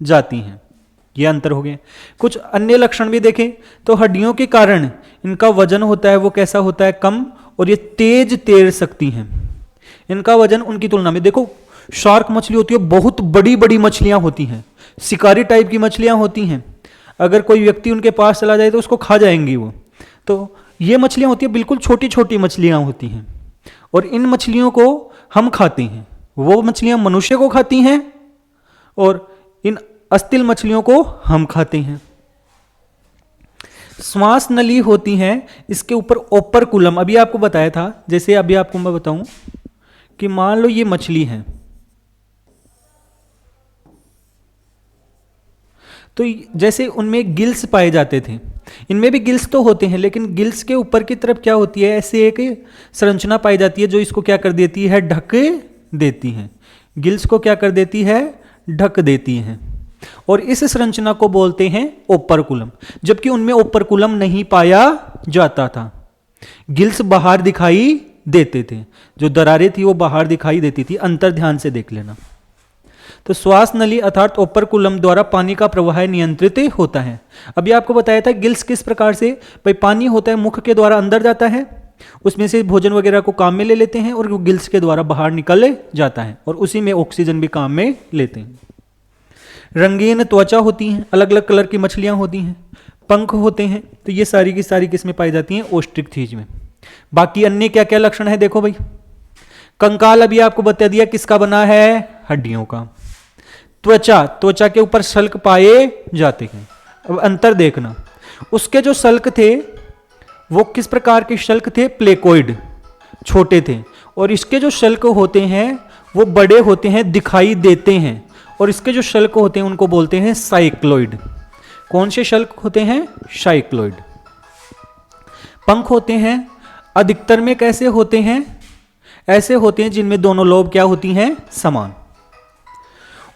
जाती हैं। ये अंतर हो गया। कुछ अन्य लक्षण भी देखें तो हड्डियों के कारण इनका वजन होता है वो कैसा होता है? कम। और ये तेज तैर सकती हैं। इनका वजन उनकी तुलना में देखो, शार्क मछली होती है, बहुत बड़ी बड़ी मछलियां होती हैं, शिकारी टाइप की मछलियां होती हैं। अगर कोई व्यक्ति उनके पास चला जाए तो उसको खा जाएंगी वो। तो ये मछलियां होती है बिल्कुल छोटी छोटी मछलियां होती हैं। और इन मछलियों को हम खाते हैं, वो मछलियां मनुष्य को खाती हैं और इन अस्थिल मछलियों को हम खाते हैं। श्वास नली होती है, इसके ऊपर ओपरकुलम, अभी आपको बताया था, जैसे अभी आपको मैं बताऊं कि मान लो ये मछली है, तो जैसे उनमें गिल्स पाए जाते थे, इनमें भी गिल्स तो होते हैं, लेकिन गिल्स के ऊपर की तरफ क्या होती है, ऐसे एक संरचना पाई जाती है जो इसको क्या कर देती है, ढक देती है। गिल्स को क्या कर देती है, ढक देती है, और इस संरचना को बोलते हैं ओपरकुलम। जबकि उनमें ओपरकुलम नहीं पाया जाता था, गिल्स बाहर दिखाई देते थे, जो दरारें थी वो बाहर दिखाई देती थी। अंतर ध्यान से देख लेना। तो श्वास नली अर्थात ओपरकुलम द्वारा पानी का प्रवाह नियंत्रित होता है। अभी आपको बताया था गिल्स किस प्रकार से, भाई पानी होता है मुख के द्वारा अंदर जाता है, उसमें से भोजन वगैरह को काम में ले लेते हैं और वो गिल्स के द्वारा बाहर निकल जाता है और उसी में ऑक्सीजन भी काम में लेते हैं। रंगीन त्वचा होती है, अलग अलग कलर की मछलियां होती हैं, पंख होते हैं, तो ये सारी की सारी किस्में पाई जाती हैं ओस्ट्रिकथीज में। बाकी अन्य क्या क्या लक्षण है देखो भाई। कंकाल अभी आपको बता दिया किसका बना है, हड्डियों का। त्वचा, त्वचा के ऊपर शल्क पाए जाते हैं। अब अंतर देखना, उसके जो शल्क थे वो किस प्रकार के शल्क थे, प्लेकोइड, छोटे थे, और इसके जो शल्क होते हैं वो बड़े होते हैं, दिखाई देते हैं, और इसके जो शल्क होते हैं उनको बोलते हैं साइक्लोइड। कौन से शल्क होते हैं, साइक्लोइड। पंख होते हैं, अधिकतर में कैसे होते हैं, ऐसे होते हैं जिनमें दोनों लोब क्या होती हैं, समान।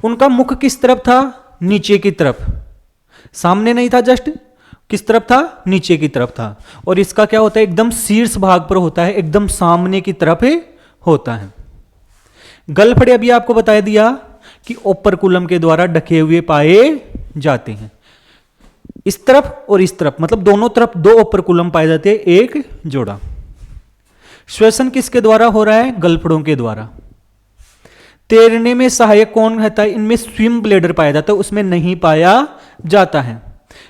उनका मुख किस तरफ था, नीचे की तरफ, सामने नहीं था, जस्ट किस तरफ था, नीचे की तरफ था। और इसका क्या होता है, एकदम शीर्ष भाग पर होता है, एकदम सामने की तरफ होता है। गलफड़े अभी आपको बता दिया कि ओपरकुलम के द्वारा ढके हुए पाए जाते हैं, इस तरफ और इस तरफ, मतलब दोनों तरफ दो ओपरकुलम पाए जाते हैं, एक जोड़ा। श्वसन किसके द्वारा हो रहा है, गलफड़ों के द्वारा। तैरने में सहायक कौन रहता है, इनमें स्विम ब्लेडर पाया जाता है, उसमें नहीं पाया जाता है।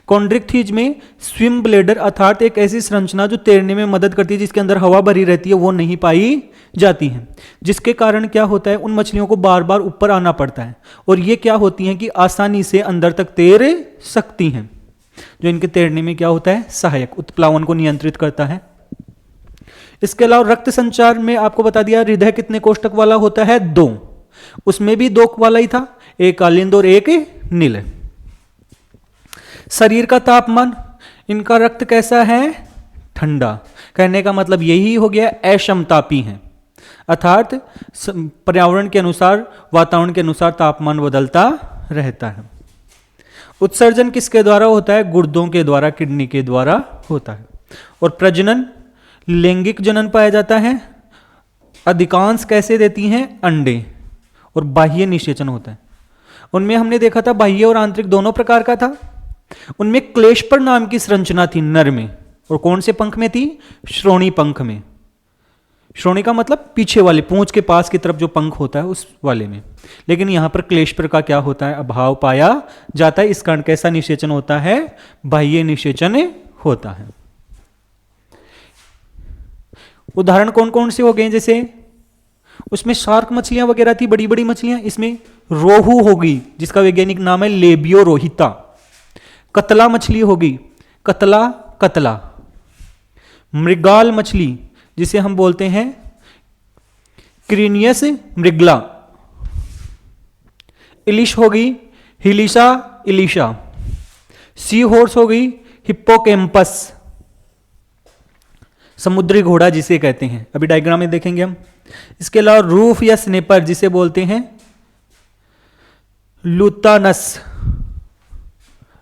कॉन्ड्रिक्थीज में स्विम ब्लेडर अर्थात एक ऐसी संरचना जो तैरने में मदद करती है, जिसके अंदर हवा भरी रहती है, वो नहीं पाई जाती है, जिसके कारण क्या होता है, उन मछलियों को बार बार ऊपर आना पड़ता है, और ये क्या होती हैं कि आसानी से अंदर तक तैर सकती हैं, जो इनके तैरने में क्या होता है, सहायक, उत्प्लावन को नियंत्रित करता है। इसके अलावा रक्त संचार में आपको बता दिया, हृदय कितने कोष्ठक वाला होता है, 2, उसमें भी 2 वाला ही था, एक कालिंद और एक नील। शरीर का तापमान, इनका रक्त कैसा है, ठंडा। कहने का मतलब यही हो गया, अक्षमतापी है, अर्थात पर्यावरण के अनुसार, वातावरण के अनुसार तापमान बदलता रहता है। उत्सर्जन किसके द्वारा होता है, गुर्दों के द्वारा, किडनी के द्वारा होता है। और प्रजनन, लैंगिक जनन पाया जाता है, अधिकांश कैसे देती हैं, अंडे, और बाह्य निषेचन होता है। उनमें हमने देखा था बाह्य और आंतरिक दोनों प्रकार का था। उनमें क्लेशपर नाम की संरचना थी नर में, और कौन से पंख में थी, श्रोणी पंख में। श्रोणी का मतलब पीछे वाले, पूंछ के पास की तरफ जो पंख होता है उस वाले में। लेकिन यहां पर क्लेशपर का क्या होता है, अभाव पाया जाता है। इस कारण कैसा निषेचन होता है, बाह्य निषेचन होता है। उदाहरण कौन कौन से हो गए, जैसे उसमें शार्क मछलियां वगैरह थी, बड़ी बड़ी मछलियां। इसमें रोहू होगी, जिसका वैज्ञानिक नाम है लेबियो रोहिता। कतला मछली होगी, कतला कतला। मृगाल मछली, जिसे हम बोलते हैं क्रीनियस मृगला। इलिश होगी, हिलिशा इलिशा। सी हॉर्स होगी, हिप्पोकैम्पस। समुद्री घोड़ा जिसे कहते हैं, अभी डायग्राम में देखेंगे हम। इसके अलावा रूफ या स्नेपर, जिसे बोलते हैं लुतानस,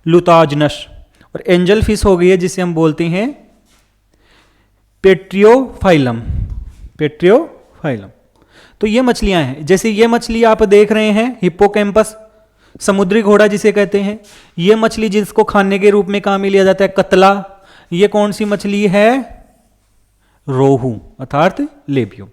लुताजनस। और एंजल फिश हो गई है, जिसे हम बोलते हैं पेट्रियोफाइलम, पेट्रियोफाइलम। तो ये मछलियां हैं। जैसे ये मछली आप देख रहे हैं, हिप्पोकैम्पस, समुद्री घोड़ा जिसे कहते हैं। ये मछली जिसको खाने के रूप में काम में लिया जाता है, कतला। ये कौन सी मछली है, रोहू अर्थात लेबियो।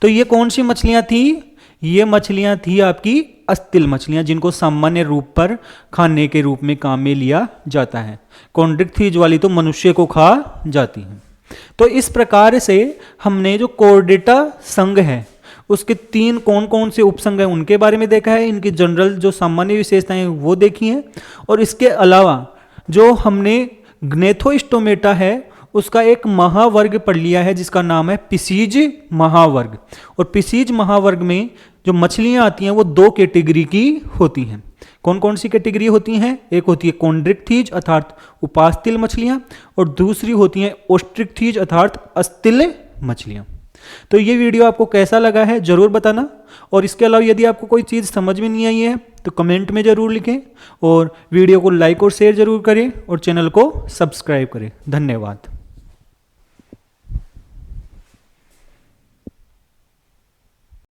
तो ये कौन सी मछलियां थी, ये मछलियां थी आपकी अस्थिल मछलियां, जिनको सामान्य रूप पर खाने के रूप में काम में लिया जाता है। कॉन्ड्रिक्थीज वाली तो मनुष्य को खा जाती हैं। तो इस प्रकार से हमने जो कोर्डेटा संघ है उसके 3 कौन कौन से उपसंग हैं उनके बारे में देखा है, इनकी जनरल जो सामान्य विशेषताएं वो देखी हैं, और इसके अलावा जो हमने ग्नेथोस्टोमेटा है उसका एक महावर्ग पढ़ लिया है जिसका नाम है पिसीज महावर्ग। और पिसीज महावर्ग में जो मछलियां आती हैं वो 2 कैटेगरी की होती हैं। कौन कौन सी कैटेगरी होती हैं? एक होती है कॉन्ड्रिक्थीज अर्थात उपास्तिल मछलियां, और दूसरी होती हैं ओस्ट्रिक्थीज अर्थात अस्तिल मछलियां। तो ये वीडियो आपको कैसा लगा है जरूर बताना, और इसके अलावा यदि आपको कोई चीज़ समझ में नहीं आई है तो कमेंट में ज़रूर लिखें, और वीडियो को लाइक और शेयर जरूर करें, और चैनल को सब्सक्राइब करें। धन्यवाद।